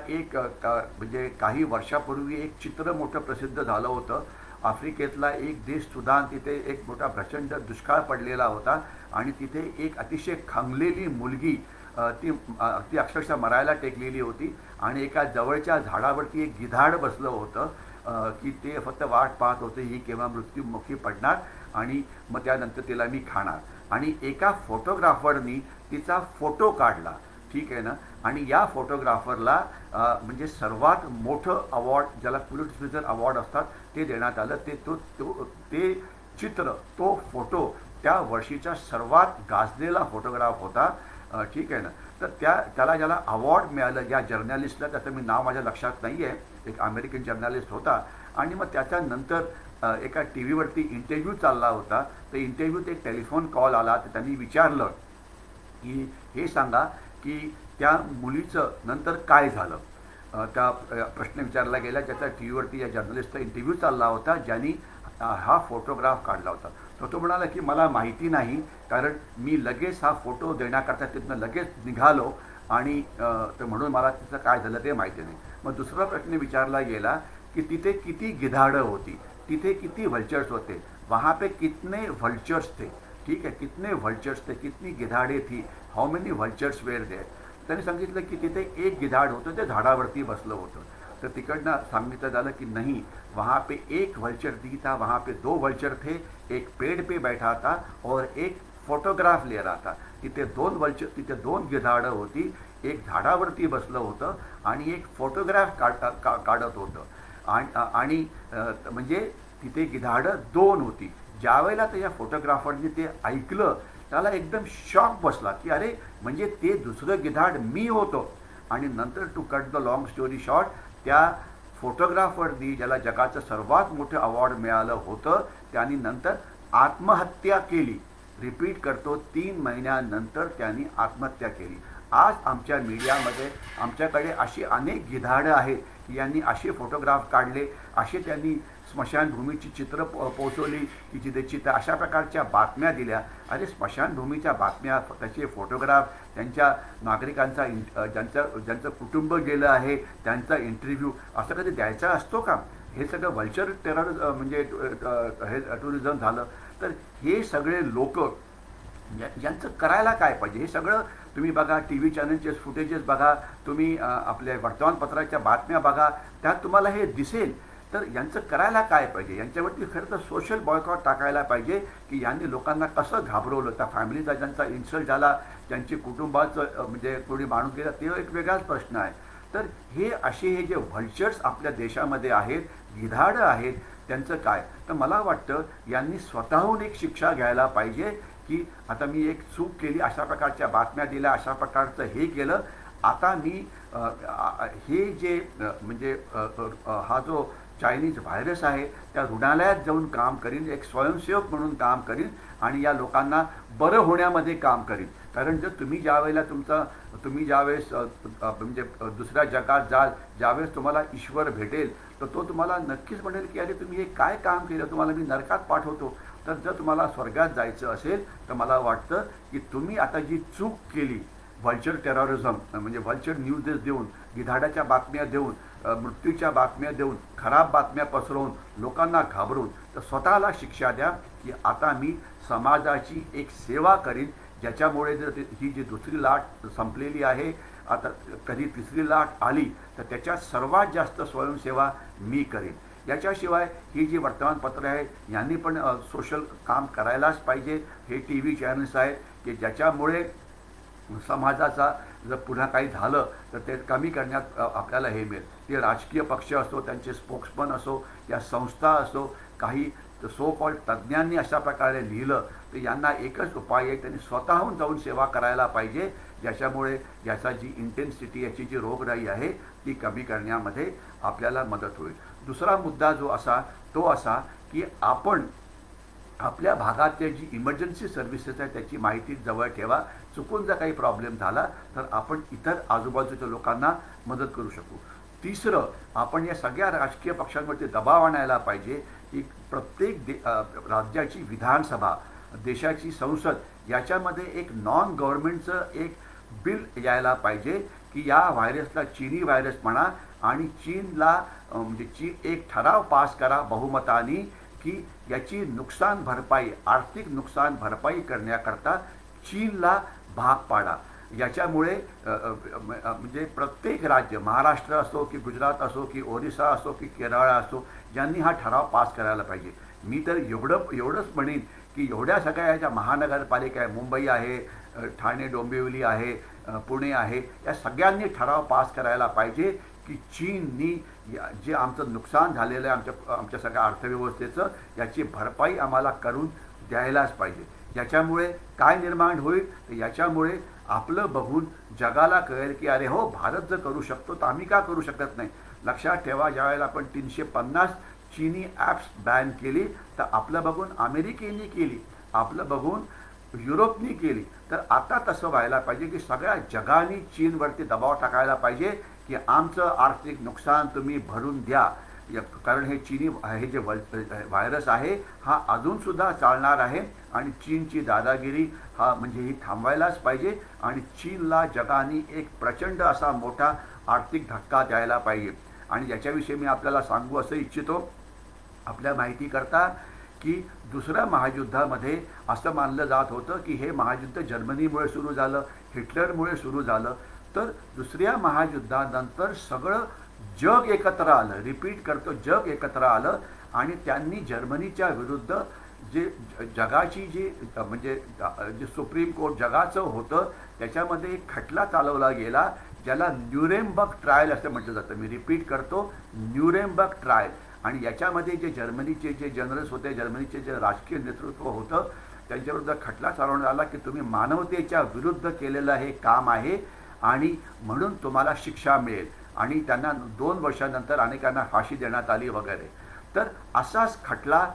Speaker 1: म्हणजे काही वर्षापूर्वी एक चित्र मोठं प्रसिद्ध झालं होतं. आफ्रिकेतला एक देश सुदान, तिथे एक मोठा प्रचंड दुष्काळ पडलेला होता आणि तिथे एक अतिशय खंगलेली मुलगी ती अक्षरशः मरायला टेकलेली होती आणि एका जवळच्या झाडावरती एक गिधाड बसलं होतं की ते फक्त वाट पाहत होते ही केव्हा मृत्युमुखी पडणार आणि मग त्यानंतर तिला मी खाणार. आणि एका फोटोग्राफरनी तिचा फोटो काढला, ठीक आहे ना. आणि या फोटोग्राफरला म्हणजे सर्वात मोठं अवॉर्ड, ज्याला पुलिट्झर अवॉर्ड असतात, ते देण्यात आलं. ते चित्र, तो फोटो त्या वर्षीचा सर्वात गाजलेला फोटोग्राफ होता, ठीक आहे ना. तर त्याला ज्याला अवॉर्ड मिळालं, या जर्नलिस्टला, त्याचं मी नाव माझ्या लक्षात नाही आहे, एक अमेरिकन जर्नलिस्ट होता. आणि मग त्याच्यानंतर एका टी व्हीवरती इंटरव्ह्यू चालला होता. तर इंटरव्ह्यूत एक टेलिफोन कॉल आला. तर त्यांनी विचारलं की हे सांगा की त्या मुलीचं नंतर काय झालं. त्या प्रश्न विचारला गेला, ज्याचा टी व्हीवरती या जर्नलिस्टचा इंटरव्ह्यू चालला होता, ज्यांनी हा फोटोग्राफ काढला होता. तो म्हणाला की मला माहिती नाही, कारण मी लगेच हा फोटो देण्याकरता तिथनं लगेच निघालो आणि तर म्हणून मला तिचं काय झालं ते माहिती नाही. मग दुसरा प्रश्न विचारला गेला की तिथे किती गिधाडं होती, तिथे किती व्हल्चर्स होते, वहाँ पे कितने व्हल्चर्स थे, ठीक आहे, कितने व्हल्चर्स थे, कितनी गिधाडे थी, हाऊ मेनी व्हल्चर्स वेअर देअर. त्यांनी सांगितलं की तिथे एक गिधाड होतं, ते झाडावरती बसलं होतं. तर तिकडनं सांगितलं झालं की नहीं, वहाँ पे एक वल्चर नहीं था, वहाँ पे दो वल्चर थे, एक पेड़ पे बैठा था और एक फोटोग्राफ ले रहा था. तिथे दोन गिधाडं होती, एक झाडावरती बसलं होतं आणि एक फोटोग्राफ काढत होतं. आणि म्हणजे तिथे गिधाडं दोन होती. ज्यावेळेला त्या फोटोग्राफरने ते ऐकलं, त्याला एकदम शॉक बसला की अरे, म्हणजे ते दुसरं गिधाड मी होतो. आणि नंतर to cut the long story short, त्या फोटोग्राफरनी, ज्याला जगाचं सर्वात मोठं अवॉर्ड मिळालं होतं, त्यांनी नंतर आत्महत्या केली. रिपीट करतो, 3 महिन्यानंतर त्यांनी आत्महत्या केली. आज आमच्या मीडियामध्ये आमच्याकडे अशी अनेक गिधाडं आहेत की यांनी असे फोटोग्राफ काढले, असे त्यांनी स्मशानभूमीची चित्र पोचवली की जिथे चित्र अशा प्रकारच्या बातम्या दिल्या. अरे, स्मशानभूमीच्या बातम्या, त्याचे फोटोग्राफ, त्यांच्या नागरिकांचा ज्यांचं कुटुंब गेलं आहे त्यांचा इंटरव्ह्यू, असं कधी द्यायचा असतो का? हे सगळं व्हल्चर टेरर म्हणजे हे टुरिझम झालं. तर हे सगळे लोक यांचं करायला काय पाहिजे, हे सगळं तुम्ही बघा, टी व्ही चॅनलचे फुटेजेस बघा, तुम्ही आपल्या वर्तमानपत्राच्या बातम्या बघा, त्यात तुम्हाला हे दिसेल. तर यांचं करायला काय पाहिजे, यांच्यावरती खरं तर सोशल बॉयकॉट टाकायला पाहिजे की यांनी लोकांना कसं घाबरवलं. त्या फॅमिलीचा ज्यांचा इन्सल्ट झाला, त्यांची कुटुंबाचं म्हणजे कोणी माणूस गेला, ते एक वेगळाच प्रश्न आहे. तर हे जे व्हल्चर्स आपल्या देशामध्ये आहेत, गिधाडं आहेत, त्यांचं काय. तर मला वाटतं यांनी स्वतःहून एक शिक्षा घ्यायला पाहिजे की आता मी एक चूक केली, अशा प्रकारच्या बातम्या दिल्या, अशा प्रकारचं हे केलं, आता मी हे जे म्हणजे हा जो चायनीज व्हायरस आहे त्या रुग्णालयात जाऊन काम करीन, एक स्वयंसेवक म्हणून काम करीन आणि या लोकांना बरं होण्यामध्ये काम करीन. कारण जर तुम्ही ज्यावेळेस म्हणजे दुसऱ्या जगात जाल, ज्यावेळेस तुम्हाला ईश्वर भेटेल, तर तो तुम्हाला नक्कीच म्हणेल की अरे, तुम्ही हे काय काम केलं, तुम्हाला मी नरकात पाठवतो. तर जर तुम्हाला स्वर्गात जायचं असेल तर मला वाटतं की तुम्ही आता जी चूक केली, व्हल्चर टेररिझम म्हणजे व्हल्चर न्यूजेस देऊन, गिधाडाच्या बातम्या देऊन, मृत्यूच्या बातम्या देऊन, खराब बातम्या पसरवून, लोकांना घाबरून, तर स्वतःला शिक्षा द्या की आता मी समाजाची एक सेवा करीन, ज्याच्यामुळे जर ही जी दुसरी लाट संपलेली आहे, आता कधी तिसरी लाट आली तर त्याच्यात सर्वात जास्त स्वयंसेवा मी करीन. याच्याशिवाय ही जी वर्तमानपत्र आहे यांनी पण सोशल काम करायलाच पाहिजे. हे टी व्ही चॅनल्स आहेत की ज्याच्यामुळे समाजाचा जर पुन्हा काही झालं तर ते कमी करण्यात आपल्याला हे मिळेल. ते राजकीय पक्ष असो, त्यांचे स्पोक्समन असो, या संस्था असो, काही सो कॉल्ड तज्ज्ञांनी अशा प्रकारे लिहिलं, तर यांना एकच उपाय आहे, त्यांनी स्वतःहून जाऊन सेवा करायला पाहिजे, ज्याच्यामुळे याचा जी इंटेन्सिटी, याची जी रोगराई आहे ती कमी करण्यामध्ये आपल्याला मदत होईल. दुसरा मुद्दा जो असा की आपण आपल्या भागातल्या जी इमर्जन्सी सर्व्हिसेस आहे त्याची माहिती जवळ ठेवा. चुकून जर काही प्रॉब्लेम झाला तर आपण इतर आजूबाजूच्या लोकांना मदत करू शकू. तिसरं, आपण या सगळ्या राजकीय पक्षांवरती दबाव आणायला पाहिजे की प्रत्येक राज्याची विधानसभा, देशाची संसद, याच्यामध्ये एक नॉन गव्हर्नमेंटचं एक बिल यायला पाहिजे की या व्हायरसला चीनी व्हायरस म्हणा आणि चीनला म्हणजे चीन एक ठराव पास करा बहुमताने की याची नुकसान भरपाई आर्थिक नुकसान भरपाई करण्याकरता चीनला भाग पाडा. याच्यामुळे म्हणजे प्रत्येक राज्य महाराष्ट्र असो की गुजरात असो की ओरिसा असो की केरळ असो यांनी हा ठराव पास करायला पाहिजे. मी तर एवढंच म्हणेन की एवढ्या सगळ्या ज्या महानगरपालिका आहे, मुंबई आहे, ठाणे डोंबिवली आहे, पुणे आहे, या सगळ्यांनी ठराव पास करायला पाहिजे की चीननी जे आमचं नुकसान झालेलं आहे आमच्या सगळ्या अर्थव्यवस्थेचं याची भरपाई आम्हाला करून द्यायलाच पाहिजे. याच्यामुळे काय निर्माण होईल तर याच्यामुळे आपलं बघून जगाला कळेल की अरे हो भारत जर करू शकतो तर आम्ही का करू शकत नाही. लक्षात ठेवा, ज्यावेळेला आपण 350 चीनी ॲप्स बॅन केली तर आपलं बघून अमेरिकेने केली, आपलं बघून युरोपनी केली. तर आता तसं व्हायला पाहिजे की सगळ्या जगाने चीनवरती दबाव टाकायला पाहिजे की आमचं आर्थिक नुकसान तुम्ही भरून द्या. कारण हे चीनी हे जे व्हायरस आहे हा अजूनसुद्धा चालणार आहे आणि चीनची दादागिरी हा म्हणजे ही थांबवायलाच पाहिजे आणि चीनला जगाने एक प्रचंड असा मोठा आर्थिक धक्का द्यायला पाहिजे. आणि याच्याविषयी मी आपल्याला सांगू असं इच्छितो आपल्या माहितीकरता की दुसऱ्या महायुद्धामध्ये असं मानलं जात होतं की हे महायुद्ध जर्मनीमुळे सुरू झालं, हिटलरमुळे सुरू झालं. तर दुसऱ्या महायुद्धानंतर सगळं जग एकत्र आलं, रिपीट करतो, जग एकत्र आलं आणि त्यांनी जर्मनीच्या विरुद्ध जे जगाची जी म्हणजे जे सुप्रीम कोर्ट जगाचं होतं त्याच्यामध्ये एक खटला चालवला गेला ज्याला न्यूरेमबर्ग ट्रायल असं म्हटलं जातं. मी रिपीट करतो, न्यूरेमबर्ग ट्रायल. आणि याच्यामध्ये जे जर्मनीचे जे जनरल्स होते, जर्मनीचे जे राजकीय नेतृत्व होतं त्यांच्याविरुद्ध खटला चालवण्यात आला की तुम्ही मानवतेच्या विरुद्ध केलेलं हे काम आहे आणि म्हणून तुम्हाला शिक्षा मिळेल. आणि त्यांना 2 वर्षानंतर अनेकांना फाशी देण्यात आली वगैरे. तर असाच खटला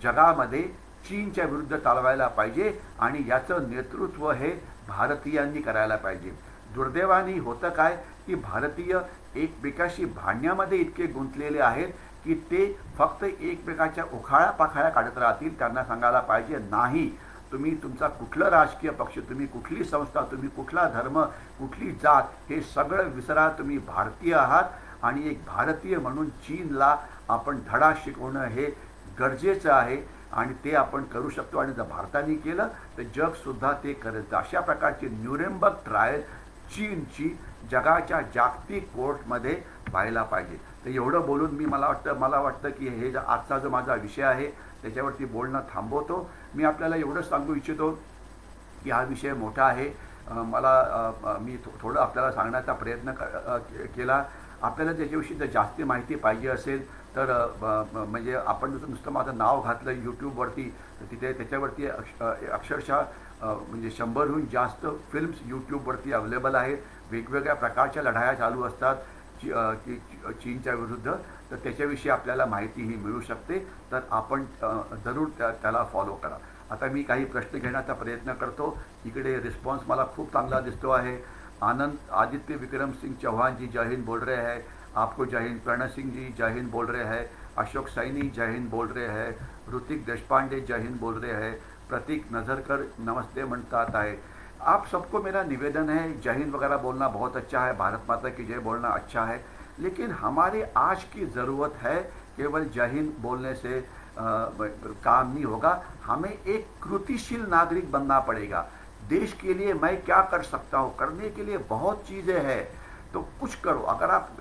Speaker 1: जगामध्ये चीनच्या विरुद्ध चालवायला पाहिजे आणि याचं नेतृत्व हे भारतीयांनी करायला पाहिजे. दुर्दैवाने होतं काय की भारतीय एकमेकाशी भांडण्यामध्ये इतके गुंतलेले आहेत की ते फक्त एकमेकाच्या उखाळा पाखाळ्या काढत राहतील. त्यांना सांगायला पाहिजे नाही, तुम्ही तुमचा कुठलं राजकीय पक्ष, तुम्ही कुठली संस्था, तुम्ही कुठला धर्म, कुठली जात हे सगळं विसरा. तुम्ही भारतीय आहात आणि एक भारतीय म्हणून चीनला आपण धडा शिकवणं हे गरजेचं आहे आणि ते आपण करू शकतो. आणि जर भारताने केलं तर जगसुद्धा ते करेल. अशा प्रकारची न्यूरेमबर्ग ट्रायल चीनची जगाच्या जागतिक कोर्टमध्ये व्हायला पाहिजे. तर एवढं बोलून मला वाटतं की हे आजचा जो माझा विषय आहे त्याच्यावरती बोलणं थांबवतो. मी आपल्याला एवढंच सांगू इच्छितो की हा विषय मोठा आहे. मी थोडं आपल्याला सांगण्याचा प्रयत्न केला. आपल्याला त्याच्याविषयी जर जास्त माहिती पाहिजे असेल तर म्हणजे आपण नुसतं माझं नाव घातलं यूट्यूबवरती तर तिथे त्याच्यावरती अक्षरशः म्हणजे 100हून जास्त फिल्म्स यूट्यूबवरती अवेलेबल आहेत. वेगवेगळ्या प्रकारच्या लढाया चालू असतात चीनच्या विरुद्ध. तर त्याच्याविषयी आपल्याला माहितीही मिळू शकते. तर आपण जरूर त्याला फॉलो करा. आता मी काही प्रश्न घेण्याचा प्रयत्न करतो. इकडे रिस्पॉन्स मला खूप चांगला दिसतो आहे. आदित्य विक्रम सिंह चौहान जी जय हिंद बोल रहे हैं, आपको जय हिंद. प्रणय सिंह जी जय हिंद बोल रहे हैं. अशोक सैनी जय हिंद बोल रहे हैं. ऋतिक देशपांडे जय हिंद बोल रहे हैं. प्रतीक नजरकर नमस्ते म्हणतात आहे. आप सबको मेरा निवेदन है, जय हिंद वगैरह बोलना बहुत अच्छा है, भारत माता की जय बोलना अच्छा है, लेकिन हमारे आज की ज़रूरत है केवल जय हिंद बोलने से काम नहीं होगा. हमें एक कृतिशील नागरिक बनना पड़ेगा. देश के लिए मैं क्या कर सकता हूँ, करने के लिए बहुत चीज़ें हैं, तो कुछ करो. अगर आप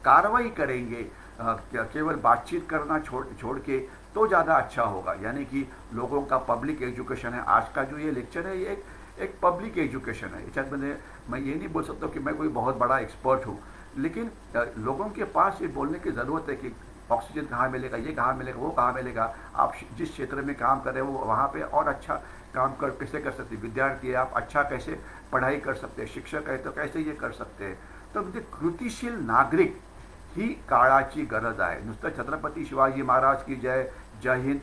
Speaker 1: कार्रवाई करेंगे केवल बातचीत करना छोड़ के तो ज़्यादा अच्छा होगा. यानी कि लोगों का पब्लिक एजुकेशन है. आज का जो ये लेक्चर है ये एक पब्लिक एजुकेशन है. याच्यामध्ये मैं ये नहीं बोल सकता कि मैं कोई बहुत बड़ा एक्सपर्ट हूँ, लेकिन लोगों के पास ये बोलने की ज़रूरत है कि ऑक्सीजन कहाँ मिलेगा, ये कहाँ मिलेगा, वो कहाँ मिलेगा. आप जिस क्षेत्र में काम कर रहे हो वहाँ पे और अच्छा काम कैसे कर सकते. विद्यार्थी है, आप अच्छा कैसे पढ़ाई कर सकते हैं. शिक्षक है तो कैसे ये कर सकते हैं. तो म्हणजे कृतिशील नागरिक ही काळाची गरज आहे. नुसतं छत्रपती शिवाजी महाराज की जय, जय हिंद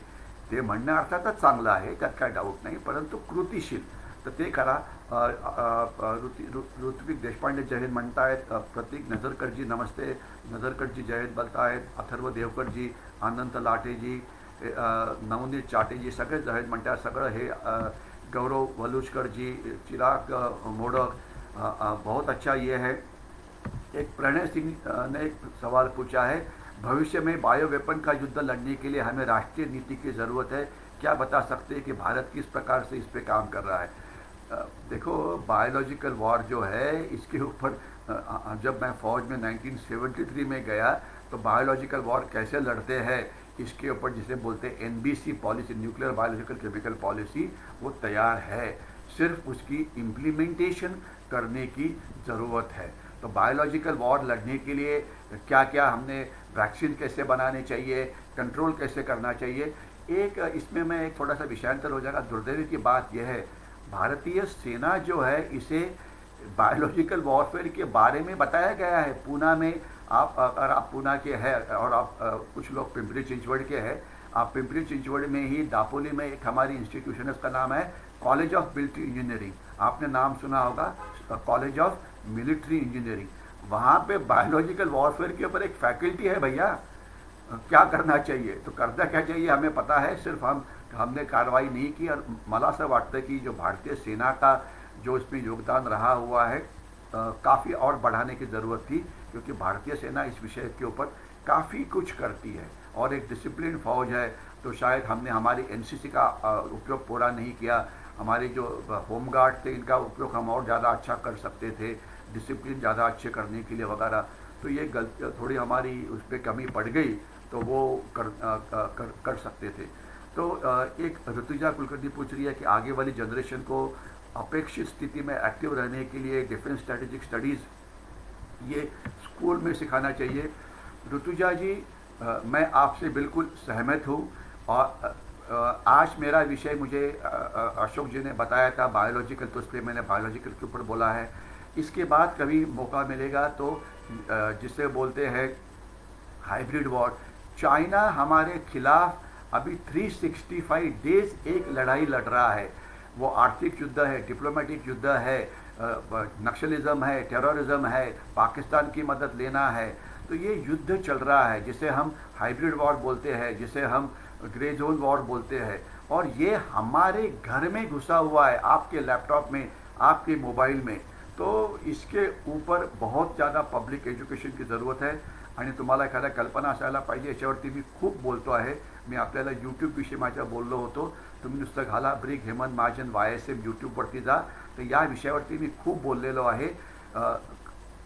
Speaker 1: ते म्हणणं अर्थातच चांगलं आहे, त्यात काय डाऊट नाही, परंतु कृतिशील तर ते करा. ऋत्विक देशपांडे जय हिंद म्हणतायत. प्रतीक नजरकरजी नमस्ते, नजरकरजी जय हिंद बोलतायत. अथर्व देवकरजी, अनंत लाटेजी, नवनीत चाटेजी सगळे जय हिंद म्हणतात. सगळं हे गौरव वलुचकरजी, चिराग मोडक, बहुत अच्छा ये है. एक प्रणय सिंह ने एक सवाल पूछा है, भविष्य में बायो वेपन का युद्ध लड़ने के लिए हमें राष्ट्रीय नीति की ज़रूरत है, क्या बता सकते हैं कि भारत किस प्रकार से इस पे काम कर रहा है? देखो, बायोलॉजिकल वॉर जो है इसके ऊपर जब मैं फ़ौज में 1973 में गया तो बायोलॉजिकल वॉर कैसे लड़ते हैं इसके ऊपर जिसे बोलते हैं NBC policy, nuclear biological chemical policy, वो तैयार है, सिर्फ उसकी इम्प्लीमेंटेशन करने की ज़रूरत है। तो बायोलॉजिकल वॉर लड़ने के लिए क्या क्या हमने वैक्सीन कैसे बनाने चाहिए, कंट्रोल कैसे करना चाहिए, एक इसमें मैं एक थोड़ा सा विषयांतर हो जाएगा। दुर्दैव की बात यह है, भारतीय सेना जो है इसे बायोलॉजिकल वॉरफेयर के बारे में बताया गया है। पूना में आप, अगर आप पूना के हैं और आप कुछ लोग पिंपरी चिंचवड़ के हैं, आप पिंपरी चिंचवड़ में ही दापोली में एक हमारी इंस्टीट्यूशन है, उसका नाम है कॉलेज ऑफ मिलिट्री इंजीनियरिंग। आपने नाम सुना होगा, कॉलेज ऑफ मिलिट्री इंजीनियरिंग। वहाँ पे बायोलॉजिकल वॉरफेयर के ऊपर एक फैकल्टी है भैया। क्या करना चाहिए, तो करना क्या चाहिए हमें पता है, सिर्फ हमने कार्रवाई नहीं की। और मला असं वाटतं की जो भारतीय सेना का जो इसमें योगदान रहा हुआ है काफ़ी और बढ़ाने की ज़रूरत थी, क्योंकि भारतीय सेना इस विषय के ऊपर काफ़ी कुछ करती है और एक डिसिप्लिन फौज है। तो शायद हमने हमारी NCC का उपयोग पूरा नहीं किया, हमारे जो होमगार्ड थे इनका उपयोग हम और ज़्यादा अच्छा कर सकते थे, डिसिप्लिन ज़्यादा अच्छे करने के लिए वगैरह। तो ये गलती थोड़ी हमारी उस पर कमी पड़ गई, तो वो कर सकते थे। तो एक ऋतुजा कुलकर्णी पूछ रही है कि आगे वाली जनरेशन को अपेक्षित स्थिति में एक्टिव रहने के लिए डिफेंस स्ट्रेटेजिक स्टडीज़ ये स्कूल में सिखाना चाहिए। ऋतुजा जी, मैं आपसे बिल्कुल सहमत हूँ। और आज मेरा विषय मुझे अशोक जी ने बताया था बायोलॉजिकल, तो इसलिए मैंने बायोलॉजिकल के ऊपर बोला है। इसके बाद कभी मौका मिलेगा तो जिसे बोलते हैं हाइब्रिड वॉर, चाइना हमारे खिलाफ अभी 365 डेज एक लड़ाई लड़ रहा है। वो आर्थिक युद्ध है, डिप्लोमेटिक युद्ध है, नक्सलिज्म है, टेररिज्म है, पाकिस्तान की मदद लेना है। तो ये युद्ध चल रहा है जिसे हम हाइब्रिड वॉर बोलते हैं, जिसे हम ग्रे जोन वॉर बोलते हैं। और ये हमारे घर में घुसा हुआ है, आपके लैपटॉप में, आपके मोबाइल में। तो इसके ऊपर बहुत ज़्यादा पब्लिक एज्युकेशन की ज़रूरत आहे। आणि तुम्हाला एखाद्या कल्पना असायला पाहिजे, याच्यावरती मी खूप बोलतो आहे। मी आपल्याला यूट्यूबविषयी माझ्या बोललो होतो, तुम्ही नुसतं घाला ब्रिग हेमंत महाजन YSM यूट्यूबवरती जा, तर या विषयावरती मी खूप बोललेलो आहे।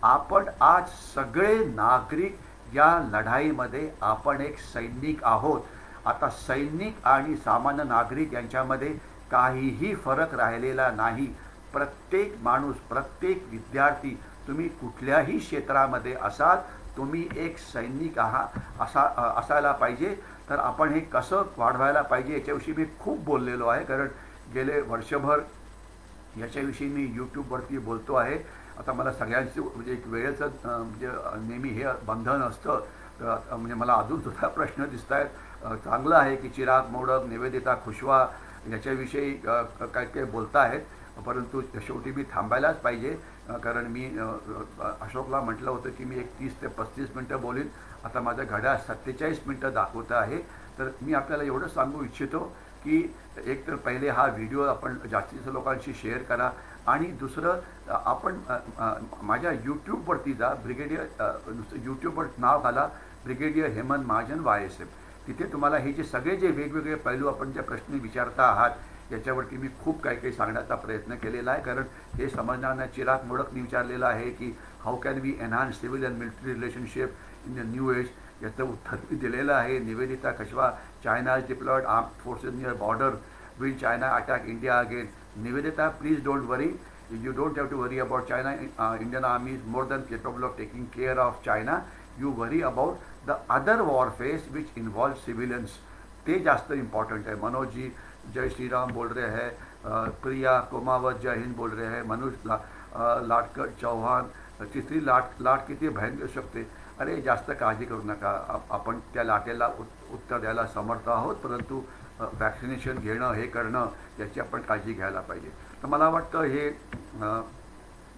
Speaker 1: आपण आज सगळे नागरिक या लढाईमध्ये आपण एक सैनिक आहोत। आता सैनिक आणि सामान्य नागरिक यांच्यामध्ये काहीही फरक राहिलेला नाही। प्रत्येक माणूस, प्रत्येक विद्यार्थी, तुम्ही कुठल्याही क्षेत्रामध्ये असाल, तुम्ही एक सैनिक असायला पाहिजे। तर आपण हे कसं वाढवायला पाहिजे याच्याविषयी मी खूप बोललेलो आहे, कारण गेले वर्षभर याच्याविषयी मी यूट्यूबवरती बोलतो आहे। आता मला सगळ्यांचे म्हणजे एक वेळेचं म्हणजे नेहमी हे बंधन असतं, म्हणजे मला अजूनसुद्धा प्रश्न दिसत आहेत। चांगलं आहे की चिराग मोडक, निवेदिता खुशवा याच्याविषयी काय काय बोलता आहेत, परंतु शेवटी मी थांबायलाच पाहिजे, कारण मी अशोकला म्हटलं होतं की मी एक 30 ते 35 मिनटं बोलीन। आता माझ्या घड्याळ 47 मिनटं दाखवत आहे। तर मी आपल्याला एवढं सांगू इच्छितो की एक तर पहिले हा व्हिडिओ आपण जास्तीत लोकांशी शेअर करा, आणि दुसरं आपण माझ्या यूट्यूबवरती जा, ब्रिगेडियर यूट्यूबवर नाव घाला ब्रिगेडियर हेमंत महाजन YSM। तिथे तुम्हाला हे जे सगळे जे वेगवेगळे पैलू आपण जे प्रश्न विचारता आहात याच्यावरती मी खूप काही काही सांगण्याचा प्रयत्न केलेला आहे, कारण हे समजण्यानं चिराग मोडकनी विचारलेलं आहे की how can we enhance civil and military relationship in the new age, याचं उत्तर मी दिलेलं आहे। Nivedita Khushwa, China is deployed armed forces near border, will China attack India again? Nivedita, please don't worry, you don't have to worry about China. Indian army is more than capable of taking care of China. You worry about the other warfares which involve civilians. ते जास्त इम्पॉर्टंट है। मनोज जी जय श्री राम बोल रहे हैं, प्रिया कुमावत जय हिंद बोल रहे हैं, मनुष लाटकर चौहान, तिसरी लाट किती भयंकर असू शकते। अरे जास्त काळजी करू नका, आपण त्या लाटेला उत्तर द्यायला समर्थ आहोत, परंतु वॅक्सिनेशन घेणं, हे करणं, याची आपण काळजी घ्यायला पाहिजे। तर मला वाटतं हे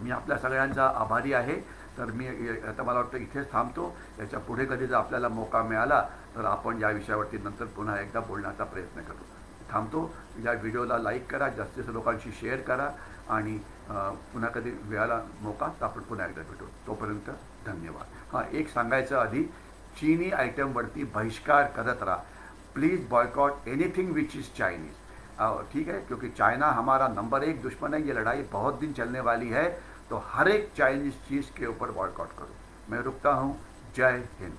Speaker 1: मी आपल्या सगळ्यांचा आभारी आहे। तर मी आता मला वाटतं इथेच थांबतो। याच्या पुढे कधी जर आपल्याला मौका मिळाला तर आपण या विषयावरती नंतर पुन्हा एकदा बोलण्याचा प्रयत्न करू। थांबतो। या व्हिडिओला लाईक करा, जास्तीत लोकांशी शेअर करा, आणि पुन्हा कधी वेळाला मौका तर आपण पुन्हा एकदा भेटू. तोपर्यंत धन्यवाद. हां, एक सांगायचं आधी, चीनी आयटमवरती बहिष्कार करत रहा. Please boycott anything which is Chinese. ठीक है, क्योंकि चाइना हमारा नंबर 1 दुश्मन है. ये लड़ाई बहुत दिन चलने वाली है, तो हर एक चाइनीज़ चीज़ के ऊपर बॉयकॉट करो. मैं रुकता हूँ. जय हिंद.